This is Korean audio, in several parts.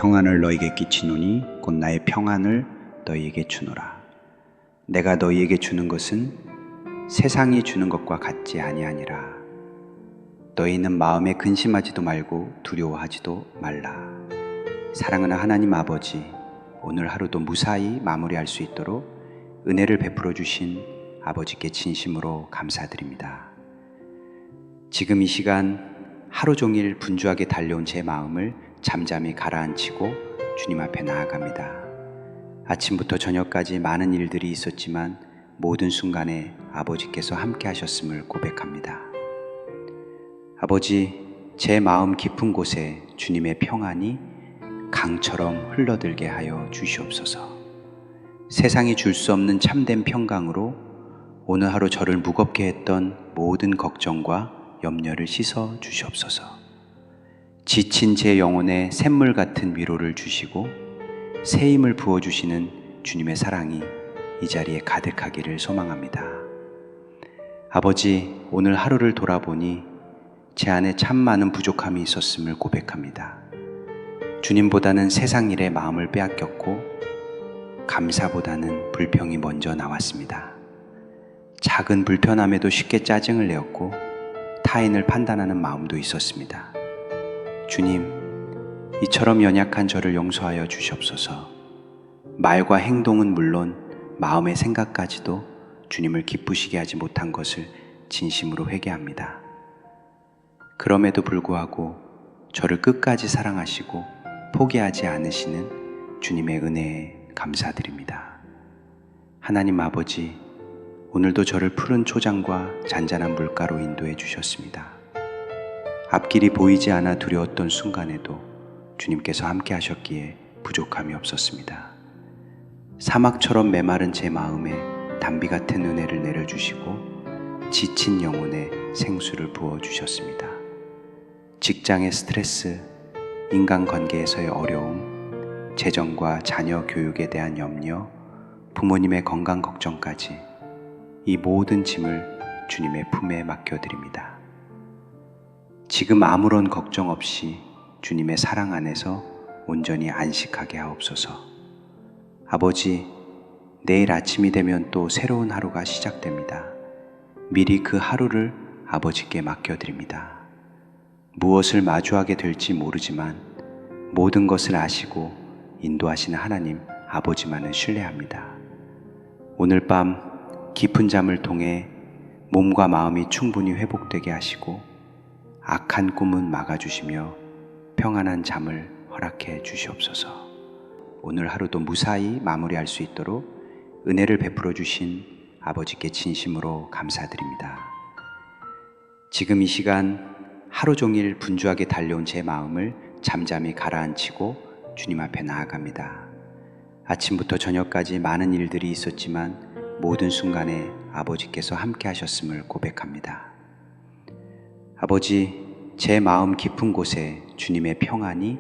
평안을 너희에게 끼치노니 곧 나의 평안을 너희에게 주노라. 내가 너희에게 주는 것은 세상이 주는 것과 같지 아니하니라. 너희는 마음에 근심하지도 말고 두려워하지도 말라. 사랑하는 하나님 아버지, 오늘 하루도 무사히 마무리할 수 있도록 은혜를 베풀어 주신 아버지께 진심으로 감사드립니다. 지금 이 시간 하루 종일 분주하게 달려온 제 마음을 잠잠히 가라앉히고 주님 앞에 나아갑니다. 아침부터 저녁까지 많은 일들이 있었지만 모든 순간에 아버지께서 함께 하셨음을 고백합니다. 아버지, 제 마음 깊은 곳에 주님의 평안이 강처럼 흘러들게 하여 주시옵소서. 세상이 줄 수 없는 참된 평강으로 오늘 하루 저를 무겁게 했던 모든 걱정과 염려를 씻어 주시옵소서. 지친 제 영혼에 샘물 같은 위로를 주시고 새 힘을 부어주시는 주님의 사랑이 이 자리에 가득하기를 소망합니다. 아버지, 오늘 하루를 돌아보니 제 안에 참 많은 부족함이 있었음을 고백합니다. 주님보다는 세상 일에 마음을 빼앗겼고 감사보다는 불평이 먼저 나왔습니다. 작은 불편함에도 쉽게 짜증을 내었고 타인을 판단하는 마음도 있었습니다. 주님, 이처럼 연약한 저를 용서하여 주시옵소서. 말과 행동은 물론 마음의 생각까지도 주님을 기쁘시게 하지 못한 것을 진심으로 회개합니다. 그럼에도 불구하고 저를 끝까지 사랑하시고 포기하지 않으시는 주님의 은혜에 감사드립니다. 하나님 아버지, 오늘도 저를 푸른 초장과 잔잔한 물가로 인도해 주셨습니다. 앞길이 보이지 않아 두려웠던 순간에도 주님께서 함께 하셨기에 부족함이 없었습니다. 사막처럼 메마른 제 마음에 단비 같은 은혜를 내려주시고 지친 영혼에 생수를 부어주셨습니다. 직장의 스트레스, 인간관계에서의 어려움, 재정과 자녀 교육에 대한 염려, 부모님의 건강 걱정까지 이 모든 짐을 주님의 품에 맡겨드립니다. 지금 아무런 걱정 없이 주님의 사랑 안에서 온전히 안식하게 하옵소서. 아버지, 내일 아침이 되면 또 새로운 하루가 시작됩니다. 미리 그 하루를 아버지께 맡겨드립니다. 무엇을 마주하게 될지 모르지만 모든 것을 아시고 인도하시는 하나님 아버지만을 신뢰합니다. 오늘 밤 깊은 잠을 통해 몸과 마음이 충분히 회복되게 하시고 악한 꿈은 막아주시며 평안한 잠을 허락해 주시옵소서. 오늘 하루도 무사히 마무리할 수 있도록 은혜를 베풀어 주신 아버지께 진심으로 감사드립니다. 지금 이 시간 하루 종일 분주하게 달려온 제 마음을 잠잠히 가라앉히고 주님 앞에 나아갑니다. 아침부터 저녁까지 많은 일들이 있었지만 모든 순간에 아버지께서 함께 하셨음을 고백합니다. 아버지, 제 마음 깊은 곳에 주님의 평안이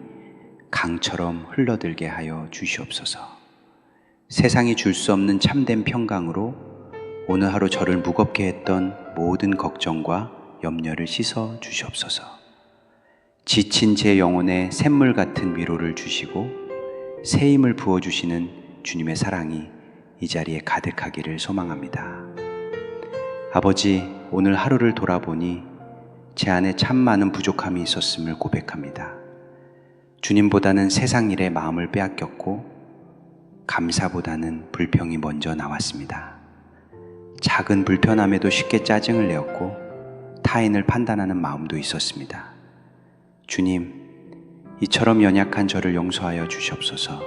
강처럼 흘러들게 하여 주시옵소서. 세상이 줄 수 없는 참된 평강으로 오늘 하루 저를 무겁게 했던 모든 걱정과 염려를 씻어 주시옵소서. 지친 제 영혼에 샘물 같은 위로를 주시고 새 힘을 부어주시는 주님의 사랑이 이 자리에 가득하기를 소망합니다. 아버지, 오늘 하루를 돌아보니 제 안에 참 많은 부족함이 있었음을 고백합니다. 주님보다는 세상 일에 마음을 빼앗겼고 감사보다는 불평이 먼저 나왔습니다. 작은 불편함에도 쉽게 짜증을 내었고 타인을 판단하는 마음도 있었습니다. 주님, 이처럼 연약한 저를 용서하여 주시옵소서.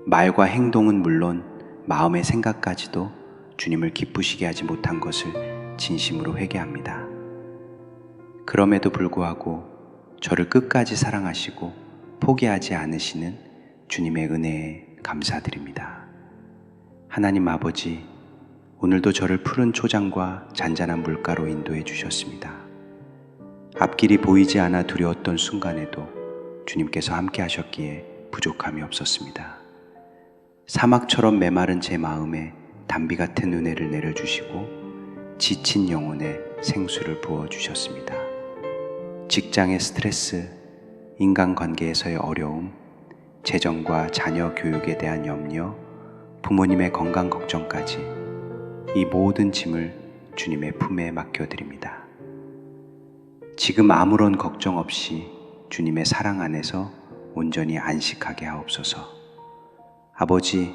말과 행동은 물론 마음의 생각까지도 주님을 기쁘시게 하지 못한 것을 진심으로 회개합니다. 그럼에도 불구하고 저를 끝까지 사랑하시고 포기하지 않으시는 주님의 은혜에 감사드립니다. 하나님 아버지, 오늘도 저를 푸른 초장과 잔잔한 물가로 인도해 주셨습니다. 앞길이 보이지 않아 두려웠던 순간에도 주님께서 함께 하셨기에 부족함이 없었습니다. 사막처럼 메마른 제 마음에 단비 같은 은혜를 내려주시고 지친 영혼에 생수를 부어주셨습니다. 직장의 스트레스, 인간관계에서의 어려움, 재정과 자녀 교육에 대한 염려, 부모님의 건강 걱정까지 이 모든 짐을 주님의 품에 맡겨드립니다. 지금 아무런 걱정 없이 주님의 사랑 안에서 온전히 안식하게 하옵소서. 아버지,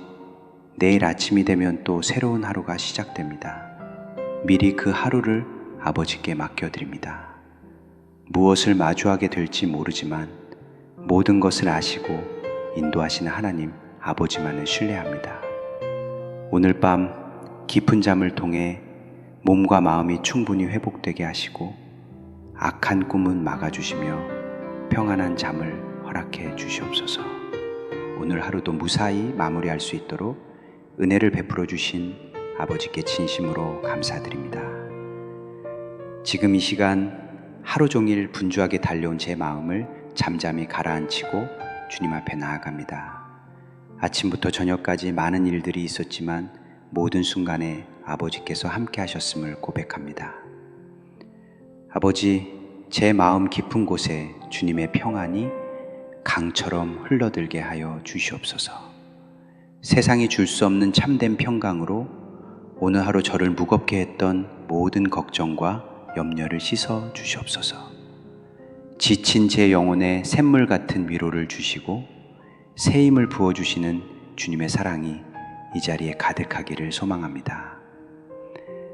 내일 아침이 되면 또 새로운 하루가 시작됩니다. 미리 그 하루를 아버지께 맡겨드립니다. 무엇을 마주하게 될지 모르지만 모든 것을 아시고 인도하시는 하나님 아버지만을 신뢰합니다. 오늘 밤 깊은 잠을 통해 몸과 마음이 충분히 회복되게 하시고 악한 꿈은 막아주시며 평안한 잠을 허락해 주시옵소서. 오늘 하루도 무사히 마무리할 수 있도록 은혜를 베풀어 주신 아버지께 진심으로 감사드립니다. 지금 이 시간 하루 종일 분주하게 달려온 제 마음을 잠잠히 가라앉히고 주님 앞에 나아갑니다. 아침부터 저녁까지 많은 일들이 있었지만 모든 순간에 아버지께서 함께 하셨음을 고백합니다. 아버지, 제 마음 깊은 곳에 주님의 평안이 강처럼 흘러들게 하여 주시옵소서. 세상이 줄 수 없는 참된 평강으로 오늘 하루 저를 무겁게 했던 모든 걱정과 염려를 씻어 주시옵소서. 지친 제 영혼에 샘물 같은 위로를 주시고 새 힘을 부어주시는 주님의 사랑이 이 자리에 가득하기를 소망합니다.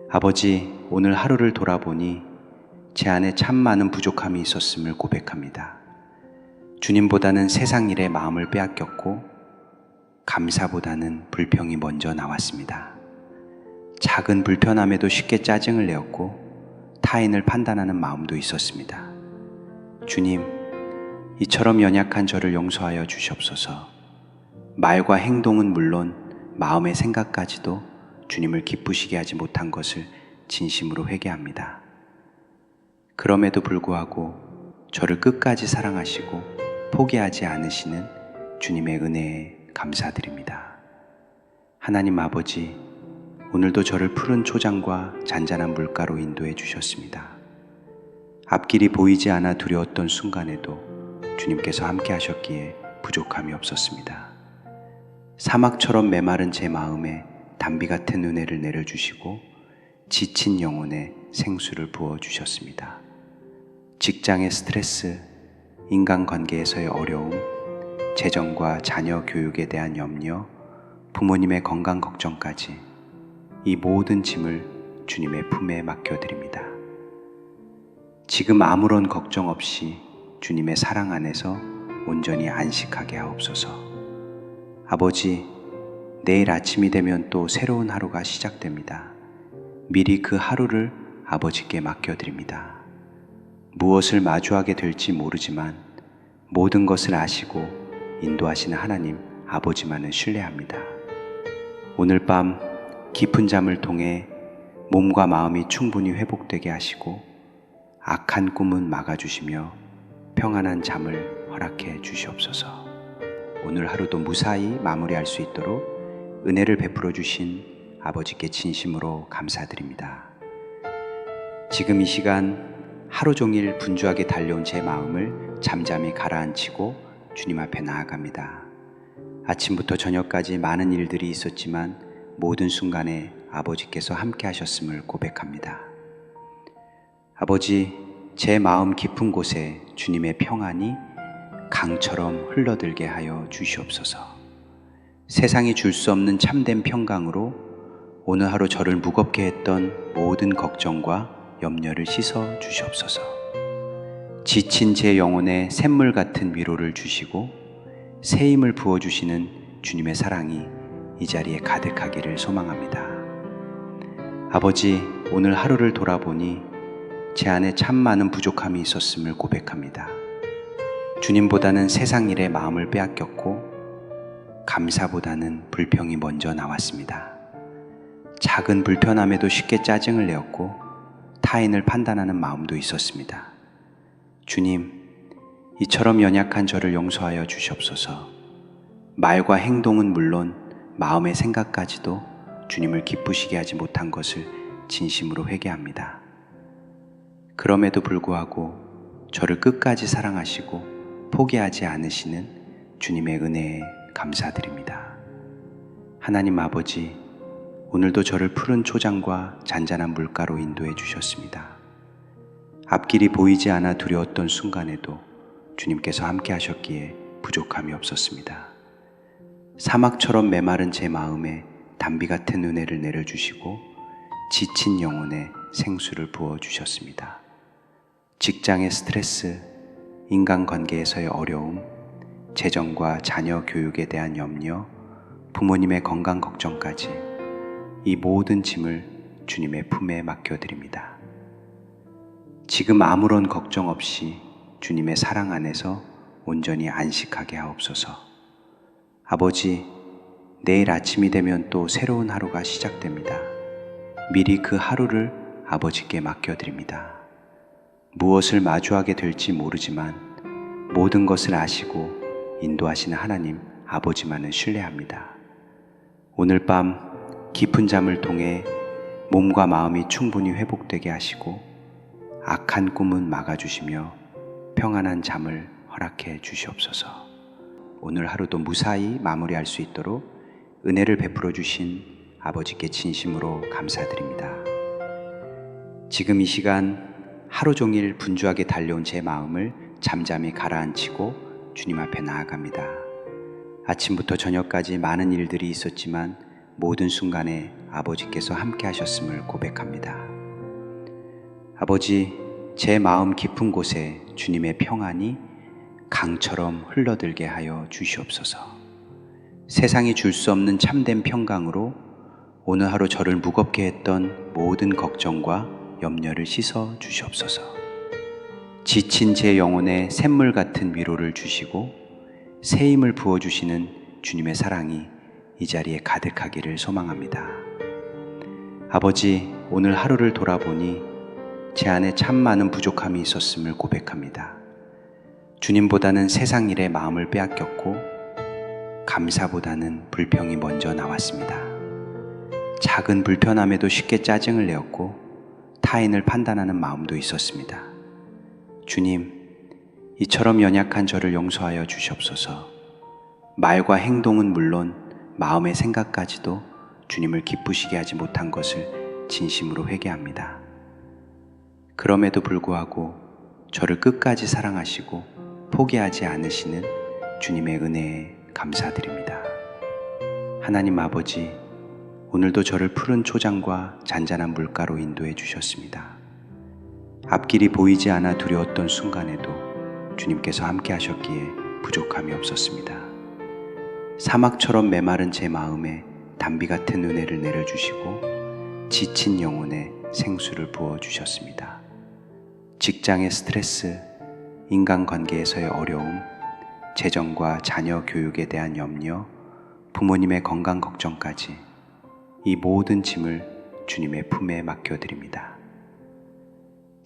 아버지, 오늘 하루를 돌아보니 제 안에 참 많은 부족함이 있었음을 고백합니다. 주님보다는 세상 일에 마음을 빼앗겼고 감사보다는 불평이 먼저 나왔습니다. 작은 불편함에도 쉽게 짜증을 내었고 타인을 판단하는 마음도 있었습니다. 주님, 이처럼 연약한 저를 용서하여 주시옵소서. 말과 행동은 물론 마음의 생각까지도 주님을 기쁘시게 하지 못한 것을 진심으로 회개합니다. 그럼에도 불구하고 저를 끝까지 사랑하시고 포기하지 않으시는 주님의 은혜에 감사드립니다. 하나님 아버지, 오늘도 저를 푸른 초장과 잔잔한 물가로 인도해 주셨습니다. 앞길이 보이지 않아 두려웠던 순간에도 주님께서 함께 하셨기에 부족함이 없었습니다. 사막처럼 메마른 제 마음에 담비 같은 은혜를 내려주시고 지친 영혼에 생수를 부어주셨습니다. 직장의 스트레스, 인간관계에서의 어려움, 재정과 자녀 교육에 대한 염려, 부모님의 건강 걱정까지 이 모든 짐을 주님의 품에 맡겨드립니다. 지금 아무런 걱정 없이 주님의 사랑 안에서 온전히 안식하게 하옵소서. 아버지, 내일 아침이 되면 또 새로운 하루가 시작됩니다. 미리 그 하루를 아버지께 맡겨드립니다. 무엇을 마주하게 될지 모르지만 모든 것을 아시고 인도하시는 하나님 아버지만을 신뢰합니다. 오늘 밤 깊은 잠을 통해 몸과 마음이 충분히 회복되게 하시고 악한 꿈은 막아주시며 평안한 잠을 허락해 주시옵소서. 오늘 하루도 무사히 마무리할 수 있도록 은혜를 베풀어 주신 아버지께 진심으로 감사드립니다. 지금 이 시간 하루 종일 분주하게 달려온 제 마음을 잠잠히 가라앉히고 주님 앞에 나아갑니다. 아침부터 저녁까지 많은 일들이 있었지만 모든 순간에 아버지께서 함께 하셨음을 고백합니다. 아버지, 제 마음 깊은 곳에 주님의 평안이 강처럼 흘러들게 하여 주시옵소서. 세상이 줄 수 없는 참된 평강으로 오늘 하루 저를 무겁게 했던 모든 걱정과 염려를 씻어 주시옵소서. 지친 제 영혼에 샘물 같은 위로를 주시고 새 힘을 부어주시는 주님의 사랑이 이 자리에 가득하기를 소망합니다. 아버지, 오늘 하루를 돌아보니 제 안에 참 많은 부족함이 있었음을 고백합니다. 주님보다는 세상 일에 마음을 빼앗겼고 감사보다는 불평이 먼저 나왔습니다. 작은 불편함에도 쉽게 짜증을 내었고 타인을 판단하는 마음도 있었습니다. 주님, 이처럼 연약한 저를 용서하여 주시옵소서. 말과 행동은 물론 마음의 생각까지도 주님을 기쁘시게 하지 못한 것을 진심으로 회개합니다. 그럼에도 불구하고 저를 끝까지 사랑하시고 포기하지 않으시는 주님의 은혜에 감사드립니다. 하나님 아버지, 오늘도 저를 푸른 초장과 잔잔한 물가로 인도해 주셨습니다. 앞길이 보이지 않아 두려웠던 순간에도 주님께서 함께 하셨기에 부족함이 없었습니다. 사막처럼 메마른 제 마음에 단비 같은 은혜를 내려주시고 지친 영혼에 생수를 부어주셨습니다. 직장의 스트레스, 인간관계에서의 어려움, 재정과 자녀 교육에 대한 염려, 부모님의 건강 걱정까지 이 모든 짐을 주님의 품에 맡겨드립니다. 지금 아무런 걱정 없이 주님의 사랑 안에서 온전히 안식하게 하옵소서. 아버지, 내일 아침이 되면 또 새로운 하루가 시작됩니다. 미리 그 하루를 아버지께 맡겨드립니다. 무엇을 마주하게 될지 모르지만 모든 것을 아시고 인도하시는 하나님 아버지만을 신뢰합니다. 오늘 밤 깊은 잠을 통해 몸과 마음이 충분히 회복되게 하시고 악한 꿈은 막아주시며 평안한 잠을 허락해 주시옵소서. 오늘 하루도 무사히 마무리할 수 있도록 은혜를 베풀어 주신 아버지께 진심으로 감사드립니다. 지금 이 시간 하루 종일 분주하게 달려온 제 마음을 잠잠히 가라앉히고 주님 앞에 나아갑니다. 아침부터 저녁까지 많은 일들이 있었지만 모든 순간에 아버지께서 함께 하셨음을 고백합니다. 아버지, 제 마음 깊은 곳에 주님의 평안이 강처럼 흘러들게 하여 주시옵소서. 세상이 줄 수 없는 참된 평강으로 오늘 하루 저를 무겁게 했던 모든 걱정과 염려를 씻어 주시옵소서. 지친 제 영혼에 샘물 같은 위로를 주시고 새 힘을 부어주시는 주님의 사랑이 이 자리에 가득하기를 소망합니다. 아버지, 오늘 하루를 돌아보니 제 안에 참 많은 부족함이 있었음을 고백합니다. 주님보다는 세상 일에 마음을 빼앗겼고 감사보다는 불평이 먼저 나왔습니다. 작은 불편함에도 쉽게 짜증을 내었고 타인을 판단하는 마음도 있었습니다. 주님, 이처럼 연약한 저를 용서하여 주시옵소서. 말과 행동은 물론 마음의 생각까지도 주님을 기쁘시게 하지 못한 것을 진심으로 회개합니다. 그럼에도 불구하고 저를 끝까지 사랑하시고 포기하지 않으시는 주님의 은혜에 감사드립니다. 하나님 아버지, 오늘도 저를 푸른 초장과 잔잔한 물가로 인도해 주셨습니다. 앞길이 보이지 않아 두려웠던 순간에도 주님께서 함께 하셨기에 부족함이 없었습니다. 사막처럼 메마른 제 마음에 단비 같은 은혜를 내려주시고 지친 영혼에 생수를 부어주셨습니다. 직장의 스트레스, 인간관계에서의 어려움, 재정과 자녀 교육에 대한 염려, 부모님의 건강 걱정까지 이 모든 짐을 주님의 품에 맡겨드립니다.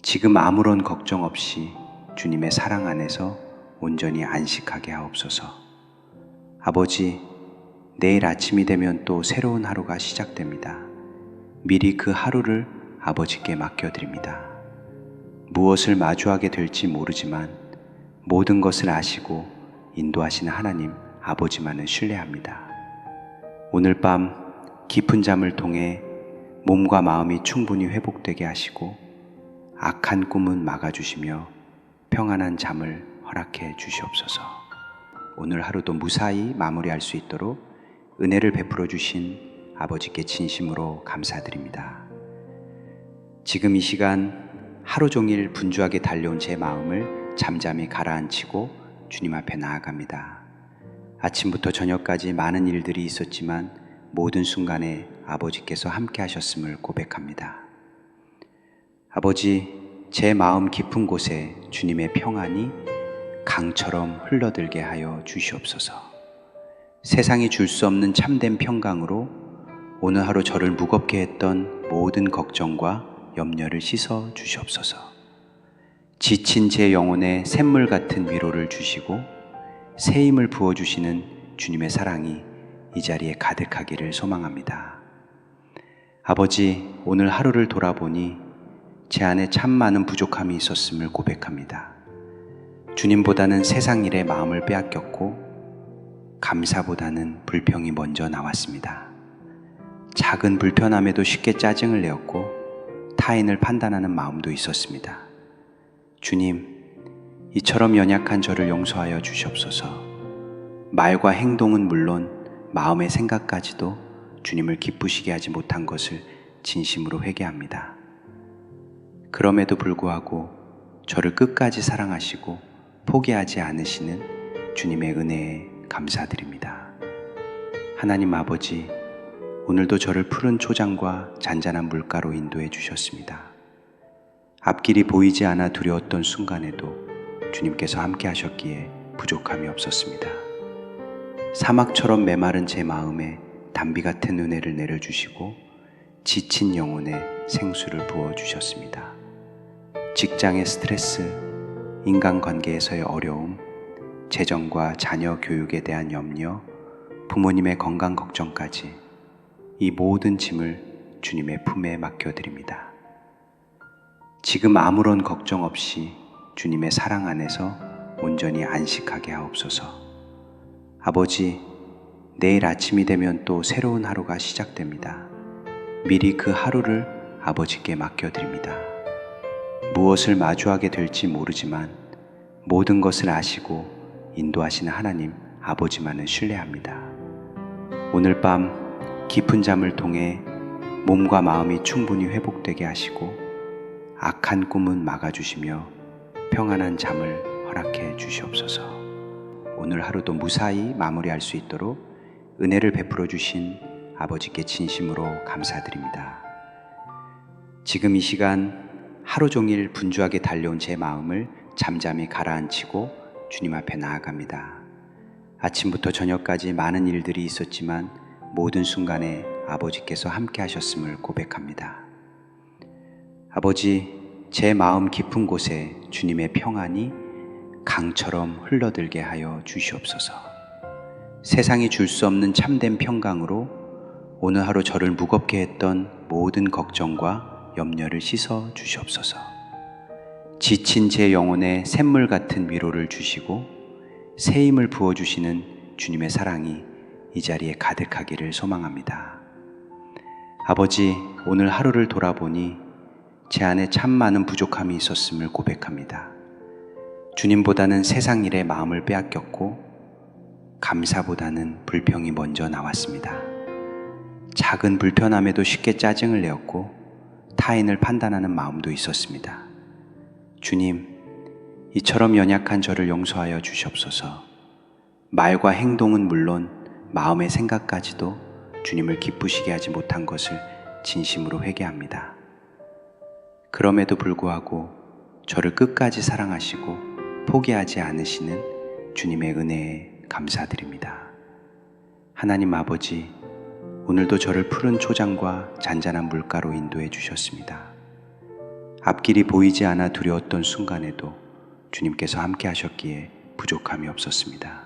지금 아무런 걱정 없이 주님의 사랑 안에서 온전히 안식하게 하옵소서. 아버지, 내일 아침이 되면 또 새로운 하루가 시작됩니다. 미리 그 하루를 아버지께 맡겨드립니다. 무엇을 마주하게 될지 모르지만 모든 것을 아시고 인도하시는 하나님 아버지만을 신뢰합니다. 오늘 밤 깊은 잠을 통해 몸과 마음이 충분히 회복되게 하시고 악한 꿈은 막아주시며 평안한 잠을 허락해 주시옵소서. 오늘 하루도 무사히 마무리할 수 있도록 은혜를 베풀어 주신 아버지께 진심으로 감사드립니다. 지금 이 시간 하루 종일 분주하게 달려온 제 마음을 잠잠히 가라앉히고 주님 앞에 나아갑니다. 아침부터 저녁까지 많은 일들이 있었지만 모든 순간에 아버지께서 함께 하셨음을 고백합니다. 아버지, 제 마음 깊은 곳에 주님의 평안이 강처럼 흘러들게 하여 주시옵소서. 세상이 줄 수 없는 참된 평강으로 오늘 하루 저를 무겁게 했던 모든 걱정과 염려를 씻어 주시옵소서. 지친 제 영혼에 샘물 같은 위로를 주시고 새 힘을 부어주시는 주님의 사랑이 이 자리에 가득하기를 소망합니다. 아버지, 오늘 하루를 돌아보니 제 안에 참 많은 부족함이 있었음을 고백합니다. 주님보다는 세상 일에 마음을 빼앗겼고 감사보다는 불평이 먼저 나왔습니다. 작은 불편함에도 쉽게 짜증을 내었고 타인을 판단하는 마음도 있었습니다. 주님, 이처럼 연약한 저를 용서하여 주시옵소서. 말과 행동은 물론 마음의 생각까지도 주님을 기쁘시게 하지 못한 것을 진심으로 회개합니다. 그럼에도 불구하고 저를 끝까지 사랑하시고 포기하지 않으시는 주님의 은혜에 감사드립니다. 하나님 아버지, 오늘도 저를 푸른 초장과 잔잔한 물가로 인도해 주셨습니다. 앞길이 보이지 않아 두려웠던 순간에도 주님께서 함께 하셨기에 부족함이 없었습니다. 사막처럼 메마른 제 마음에 담비 같은 은혜를 내려주시고 지친 영혼에 생수를 부어주셨습니다. 직장의 스트레스, 인간관계에서의 어려움, 재정과 자녀 교육에 대한 염려, 부모님의 건강 걱정까지 이 모든 짐을 주님의 품에 맡겨드립니다. 지금 아무런 걱정 없이 주님의 사랑 안에서 온전히 안식하게 하옵소서. 아버지, 내일 아침이 되면 또 새로운 하루가 시작됩니다. 미리 그 하루를 아버지께 맡겨드립니다. 무엇을 마주하게 될지 모르지만 모든 것을 아시고 인도하시는 하나님 아버지만을 신뢰합니다. 오늘 밤 깊은 잠을 통해 몸과 마음이 충분히 회복되게 하시고 악한 꿈은 막아주시며 평안한 잠을 허락해 주시옵소서. 오늘 하루도 무사히 마무리할 수 있도록 은혜를 베풀어 주신 아버지께 진심으로 감사드립니다. 지금 이 시간 하루 종일 분주하게 달려온 제 마음을 잠잠히 가라앉히고 주님 앞에 나아갑니다. 아침부터 저녁까지 많은 일들이 있었지만 모든 순간에 아버지께서 함께 하셨음을 고백합니다. 아버지, 제 마음 깊은 곳에 주님의 평안이 강처럼 흘러들게 하여 주시옵소서. 세상이 줄 수 없는 참된 평강으로 오늘 하루 저를 무겁게 했던 모든 걱정과 염려를 씻어 주시옵소서. 지친 제 영혼에 샘물 같은 위로를 주시고 새 힘을 부어주시는 주님의 사랑이 이 자리에 가득하기를 소망합니다. 아버지, 오늘 하루를 돌아보니 제 안에 참 많은 부족함이 있었음을 고백합니다. 주님보다는 세상 일에 마음을 빼앗겼고 감사보다는 불평이 먼저 나왔습니다. 작은 불편함에도 쉽게 짜증을 내었고 타인을 판단하는 마음도 있었습니다. 주님, 이처럼 연약한 저를 용서하여 주시옵소서. 말과 행동은 물론 마음의 생각까지도 주님을 기쁘시게 하지 못한 것을 진심으로 회개합니다. 그럼에도 불구하고 저를 끝까지 사랑하시고 포기하지 않으시는 주님의 은혜에 감사드립니다. 하나님 아버지, 오늘도 저를 푸른 초장과 잔잔한 물가로 인도해 주셨습니다. 앞길이 보이지 않아 두려웠던 순간에도 주님께서 함께 하셨기에 부족함이 없었습니다.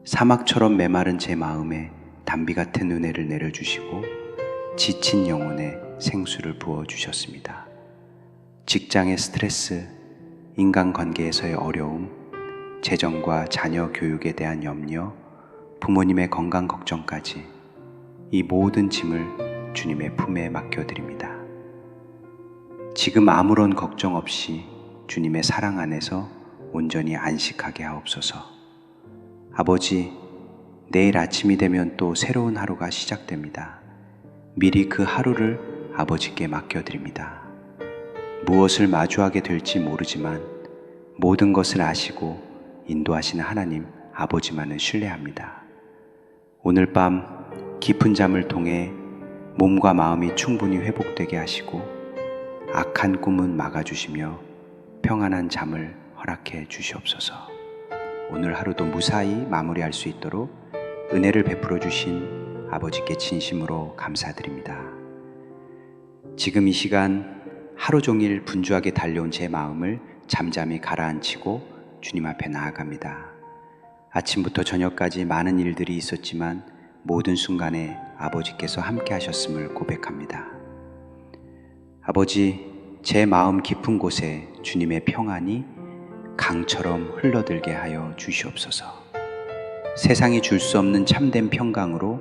사막처럼 메마른 제 마음에 담비 같은 은혜를 내려주시고 지친 영혼에 생수를 부어주셨습니다. 직장의 스트레스, 인간관계에서의 어려움, 재정과 자녀 교육에 대한 염려, 부모님의 건강 걱정까지 이 모든 짐을 주님의 품에 맡겨드립니다. 지금 아무런 걱정 없이 주님의 사랑 안에서 온전히 안식하게 하옵소서. 아버지, 내일 아침이 되면 또 새로운 하루가 시작됩니다. 미리 그 하루를 아버지께 맡겨드립니다. 무엇을 마주하게 될지 모르지만 모든 것을 아시고 인도하시는 하나님 아버지만을 신뢰합니다. 오늘 밤 깊은 잠을 통해 몸과 마음이 충분히 회복되게 하시고 악한 꿈은 막아주시며 평안한 잠을 허락해 주시옵소서. 오늘 하루도 무사히 마무리할 수 있도록 은혜를 베풀어 주신 아버지께 진심으로 감사드립니다. 지금 이 시간 하루 종일 분주하게 달려온 제 마음을 잠잠히 가라앉히고 주님 앞에 나아갑니다. 아침부터 저녁까지 많은 일들이 있었지만 모든 순간에 아버지께서 함께 하셨음을 고백합니다. 아버지, 제 마음 깊은 곳에 주님의 평안이 강처럼 흘러들게 하여 주시옵소서. 세상이 줄 수 없는 참된 평강으로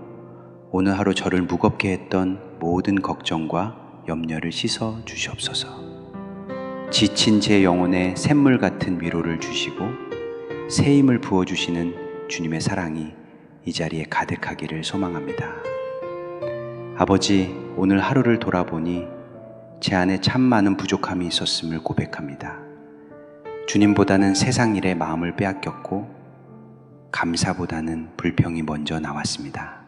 오늘 하루 저를 무겁게 했던 모든 걱정과 염려를 씻어 주시옵소서. 지친 제 영혼에 샘물 같은 위로를 주시고 새 힘을 부어주시는 주님의 사랑이 이 자리에 가득하기를 소망합니다. 아버지, 오늘 하루를 돌아보니 제 안에 참 많은 부족함이 있었음을 고백합니다. 주님보다는 세상 일에 마음을 빼앗겼고 감사보다는 불평이 먼저 나왔습니다.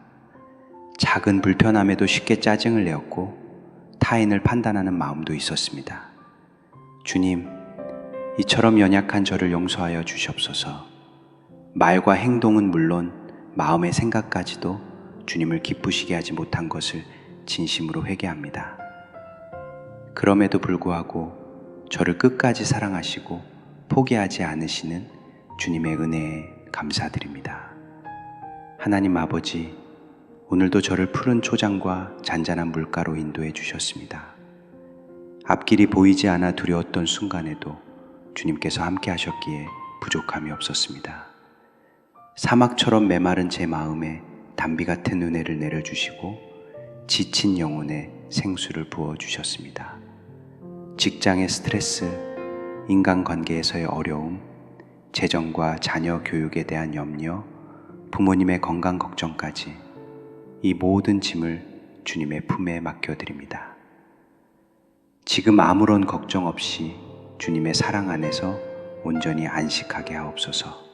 작은 불편함에도 쉽게 짜증을 내었고 타인을 판단하는 마음도 있었습니다. 주님, 이처럼 연약한 저를 용서하여 주시옵소서. 말과 행동은 물론 마음의 생각까지도 주님을 기쁘시게 하지 못한 것을 진심으로 회개합니다. 그럼에도 불구하고 저를 끝까지 사랑하시고 포기하지 않으시는 주님의 은혜에 감사드립니다. 하나님 아버지, 오늘도 저를 푸른 초장과 잔잔한 물가로 인도해 주셨습니다. 앞길이 보이지 않아 두려웠던 순간에도 주님께서 함께 하셨기에 부족함이 없었습니다. 사막처럼 메마른 제 마음에 단비 같은 은혜를 내려주시고 지친 영혼에 생수를 부어주셨습니다. 직장의 스트레스, 인간관계에서의 어려움, 재정과 자녀 교육에 대한 염려, 부모님의 건강 걱정까지 이 모든 짐을 주님의 품에 맡겨드립니다. 지금 아무런 걱정 없이 주님의 사랑 안에서 온전히 안식하게 하옵소서.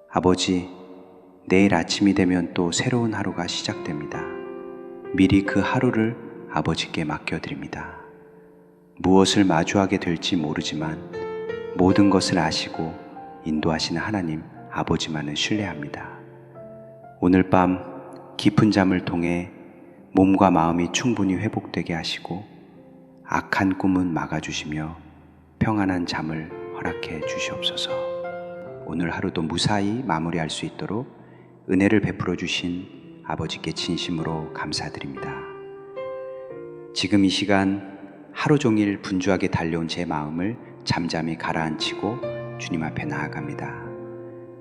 아버지, 내일 아침이 되면 또 새로운 하루가 시작됩니다. 미리 그 하루를 아버지께 맡겨드립니다. 무엇을 마주하게 될지 모르지만 모든 것을 아시고 인도하시는 하나님 아버지만을 신뢰합니다. 오늘 밤 깊은 잠을 통해 몸과 마음이 충분히 회복되게 하시고 악한 꿈은 막아주시며 평안한 잠을 허락해 주시옵소서. 오늘 하루도 무사히 마무리할 수 있도록 은혜를 베풀어 주신 아버지께 진심으로 감사드립니다. 지금 이 시간 하루 종일 분주하게 달려온 제 마음을 잠잠히 가라앉히고 주님 앞에 나아갑니다.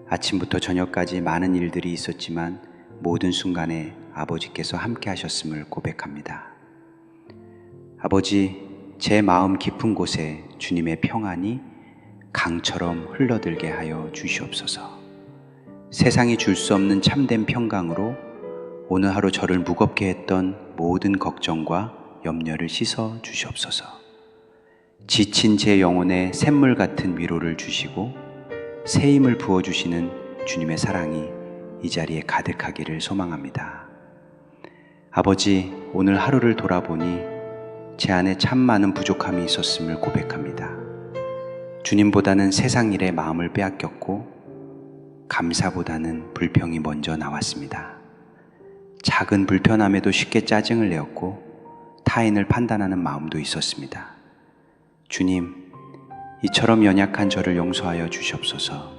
아침부터 저녁까지 많은 일들이 있었지만 모든 순간에 아버지께서 함께 하셨음을 고백합니다. 아버지, 제 마음 깊은 곳에 주님의 평안이 강처럼 흘러들게 하여 주시옵소서. 세상이 줄 수 없는 참된 평강으로 오늘 하루 저를 무겁게 했던 모든 걱정과 염려를 씻어 주시옵소서. 지친 제 영혼에 샘물 같은 위로를 주시고 새 힘을 부어주시는 주님의 사랑이 이 자리에 가득하기를 소망합니다. 아버지, 오늘 하루를 돌아보니 제 안에 참 많은 부족함이 있었음을 고백합니다. 주님보다는 세상 일에 마음을 빼앗겼고 감사보다는 불평이 먼저 나왔습니다. 작은 불편함에도 쉽게 짜증을 내었고 타인을 판단하는 마음도 있었습니다. 주님, 이처럼 연약한 저를 용서하여 주시옵소서.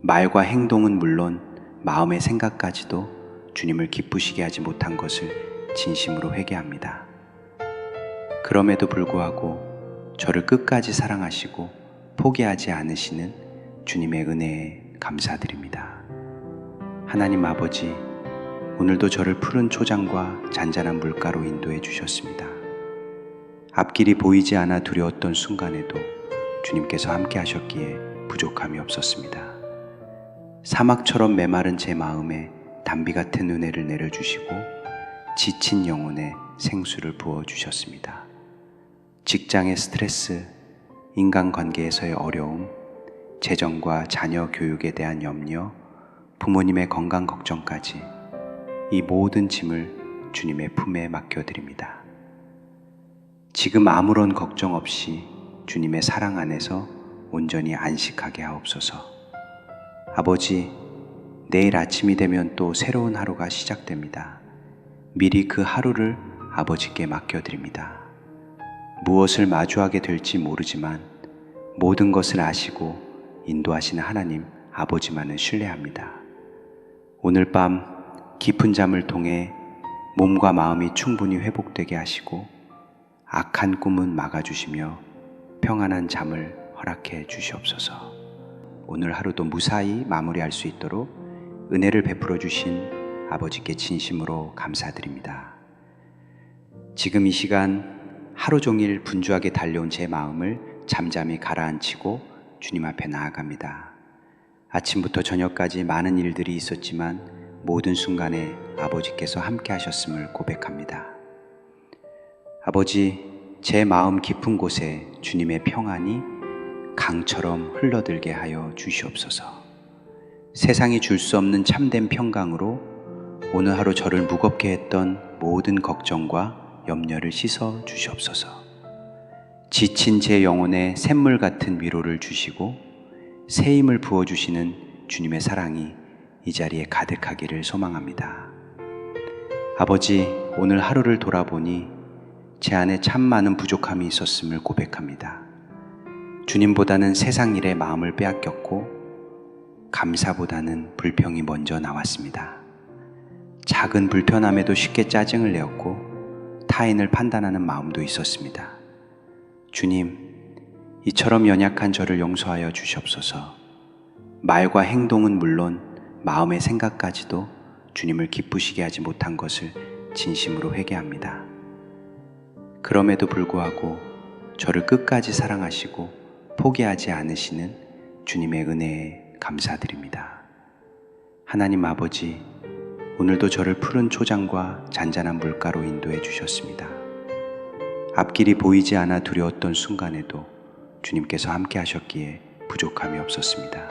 말과 행동은 물론 마음의 생각까지도 주님을 기쁘시게 하지 못한 것을 진심으로 회개합니다. 그럼에도 불구하고 저를 끝까지 사랑하시고 포기하지 않으시는 주님의 은혜에 감사드립니다. 하나님 아버지, 오늘도 저를 푸른 초장과 잔잔한 물가로 인도해 주셨습니다. 앞길이 보이지 않아 두려웠던 순간에도 주님께서 함께 하셨기에 부족함이 없었습니다. 사막처럼 메마른 제 마음에 단비 같은 은혜를 내려주시고 지친 영혼에 생수를 부어주셨습니다. 직장의 스트레스, 인간관계에서의 어려움, 재정과 자녀 교육에 대한 염려, 부모님의 건강 걱정까지 이 모든 짐을 주님의 품에 맡겨드립니다. 지금 아무런 걱정 없이 주님의 사랑 안에서 온전히 안식하게 하옵소서. 아버지, 내일 아침이 되면 또 새로운 하루가 시작됩니다. 미리 그 하루를 아버지께 맡겨드립니다. 무엇을 마주하게 될지 모르지만 모든 것을 아시고 인도하시는 하나님 아버지만을 신뢰합니다. 오늘 밤 깊은 잠을 통해 몸과 마음이 충분히 회복되게 하시고 악한 꿈은 막아주시며 평안한 잠을 허락해 주시옵소서. 오늘 하루도 무사히 마무리할 수 있도록 은혜를 베풀어 주신 아버지께 진심으로 감사드립니다. 지금 이 시간 하루 종일 분주하게 달려온 제 마음을 잠잠히 가라앉히고 주님 앞에 나아갑니다. 아침부터 저녁까지 많은 일들이 있었지만 모든 순간에 아버지께서 함께 하셨음을 고백합니다. 아버지, 제 마음 깊은 곳에 주님의 평안이 강처럼 흘러들게 하여 주시옵소서. 세상이 줄 수 없는 참된 평강으로 오늘 하루 저를 무겁게 했던 모든 걱정과 염려를 씻어 주시옵소서. 지친 제 영혼에 샘물 같은 위로를 주시고 새 힘을 부어주시는 주님의 사랑이 이 자리에 가득하기를 소망합니다. 아버지, 오늘 하루를 돌아보니 제 안에 참 많은 부족함이 있었음을 고백합니다. 주님보다는 세상 일에 마음을 빼앗겼고 감사보다는 불평이 먼저 나왔습니다. 작은 불편함에도 쉽게 짜증을 내었고 타인을 판단하는 마음도 있었습니다. 주님, 이처럼 연약한 저를 용서하여 주시옵소서. 말과 행동은 물론 마음의 생각까지도 주님을 기쁘시게 하지 못한 것을 진심으로 회개합니다. 그럼에도 불구하고 저를 끝까지 사랑하시고 포기하지 않으시는 주님의 은혜에 감사드립니다. 하나님 아버지, 오늘도 저를 푸른 초장과 잔잔한 물가로 인도해 주셨습니다. 앞길이 보이지 않아 두려웠던 순간에도 주님께서 함께 하셨기에 부족함이 없었습니다.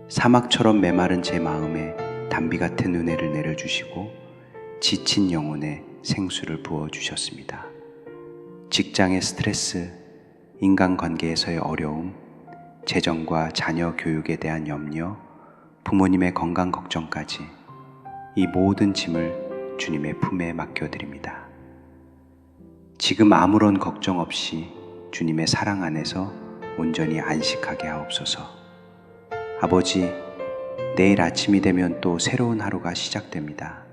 사막처럼 메마른 제 마음에 단비 같은 은혜를 내려주시고 지친 영혼에 생수를 부어주셨습니다. 직장의 스트레스, 인간관계에서의 어려움, 재정과 자녀 교육에 대한 염려, 부모님의 건강 걱정까지 이 모든 짐을 주님의 품에 맡겨드립니다. 지금 아무런 걱정 없이 주님의 사랑 안에서 온전히 안식하게 하옵소서. 아버지, 내일 아침이 되면 또 새로운 하루가 시작됩니다.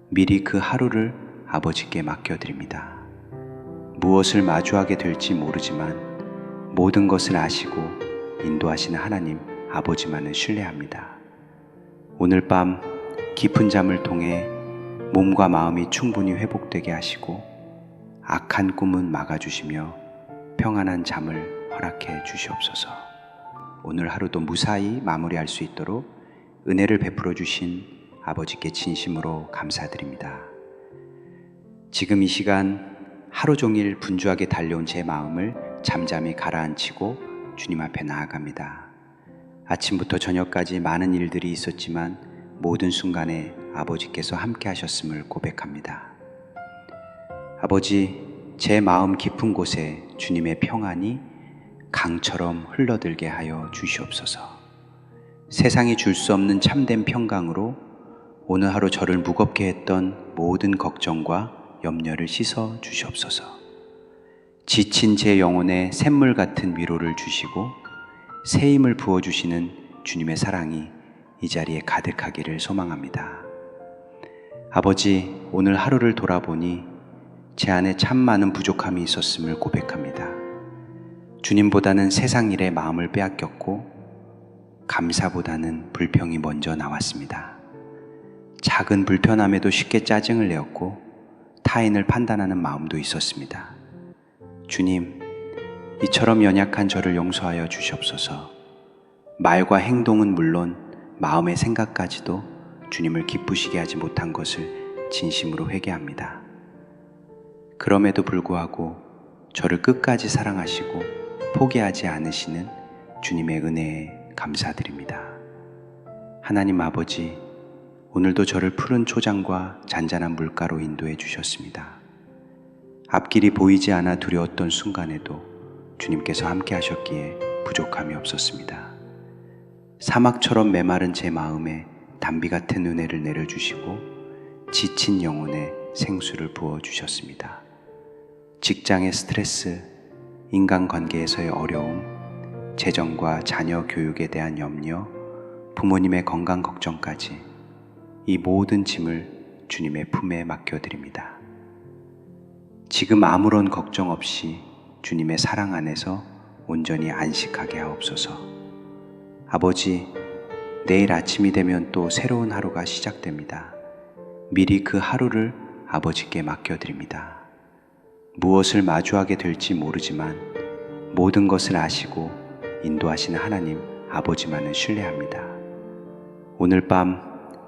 미리 그 하루를 아버지께 맡겨드립니다. 무엇을 마주하게 될지 모르지만 모든 것을 아시고 인도하시는 하나님 아버지만을 신뢰합니다. 오늘 밤 깊은 잠을 통해 몸과 마음이 충분히 회복되게 하시고 악한 꿈은 막아주시며 평안한 잠을 허락해 주시옵소서. 오늘 하루도 무사히 마무리할 수 있도록 은혜를 베풀어 주신 아버지께 진심으로 감사드립니다. 지금 이 시간 하루 종일 분주하게 달려온 제 마음을 잠잠히 가라앉히고 주님 앞에 나아갑니다. 아침부터 저녁까지 많은 일들이 있었지만 모든 순간에 아버지께서 함께 하셨음을 고백합니다. 아버지, 제 마음 깊은 곳에 주님의 평안이 강처럼 흘러들게 하여 주시옵소서. 세상이 줄 수 없는 참된 평강으로 오늘 하루 저를 무겁게 했던 모든 걱정과 염려를 씻어 주시옵소서. 지친 제 영혼에 샘물 같은 위로를 주시고 새 힘을 부어주시는 주님의 사랑이 이 자리에 가득하기를 소망합니다. 아버지, 오늘 하루를 돌아보니 제 안에 참 많은 부족함이 있었음을 고백합니다. 주님보다는 세상 일에 마음을 빼앗겼고 감사보다는 불평이 먼저 나왔습니다. 작은 불편함에도 쉽게 짜증을 내었고 타인을 판단하는 마음도 있었습니다. 주님, 이처럼 연약한 저를 용서하여 주시옵소서. 말과 행동은 물론 마음의 생각까지도 주님을 기쁘시게 하지 못한 것을 진심으로 회개합니다. 그럼에도 불구하고 저를 끝까지 사랑하시고 포기하지 않으시는 주님의 은혜에 감사드립니다. 하나님 아버지, 오늘도 저를 푸른 초장과 잔잔한 물가로 인도해 주셨습니다. 앞길이 보이지 않아 두려웠던 순간에도 주님께서 함께 하셨기에 부족함이 없었습니다. 사막처럼 메마른 제 마음에 단비 같은 은혜를 내려주시고 지친 영혼에 생수를 부어주셨습니다. 직장의 스트레스, 인간관계에서의 어려움, 재정과 자녀 교육에 대한 염려, 부모님의 건강 걱정까지 이 모든 짐을 주님의 품에 맡겨드립니다. 지금 아무런 걱정 없이 주님의 사랑 안에서 온전히 안식하게 하옵소서. 아버지, 내일 아침이 되면 또 새로운 하루가 시작됩니다. 미리 그 하루를 아버지께 맡겨드립니다. 무엇을 마주하게 될지 모르지만 모든 것을 아시고 인도하시는 하나님 아버지만을 신뢰합니다. 오늘 밤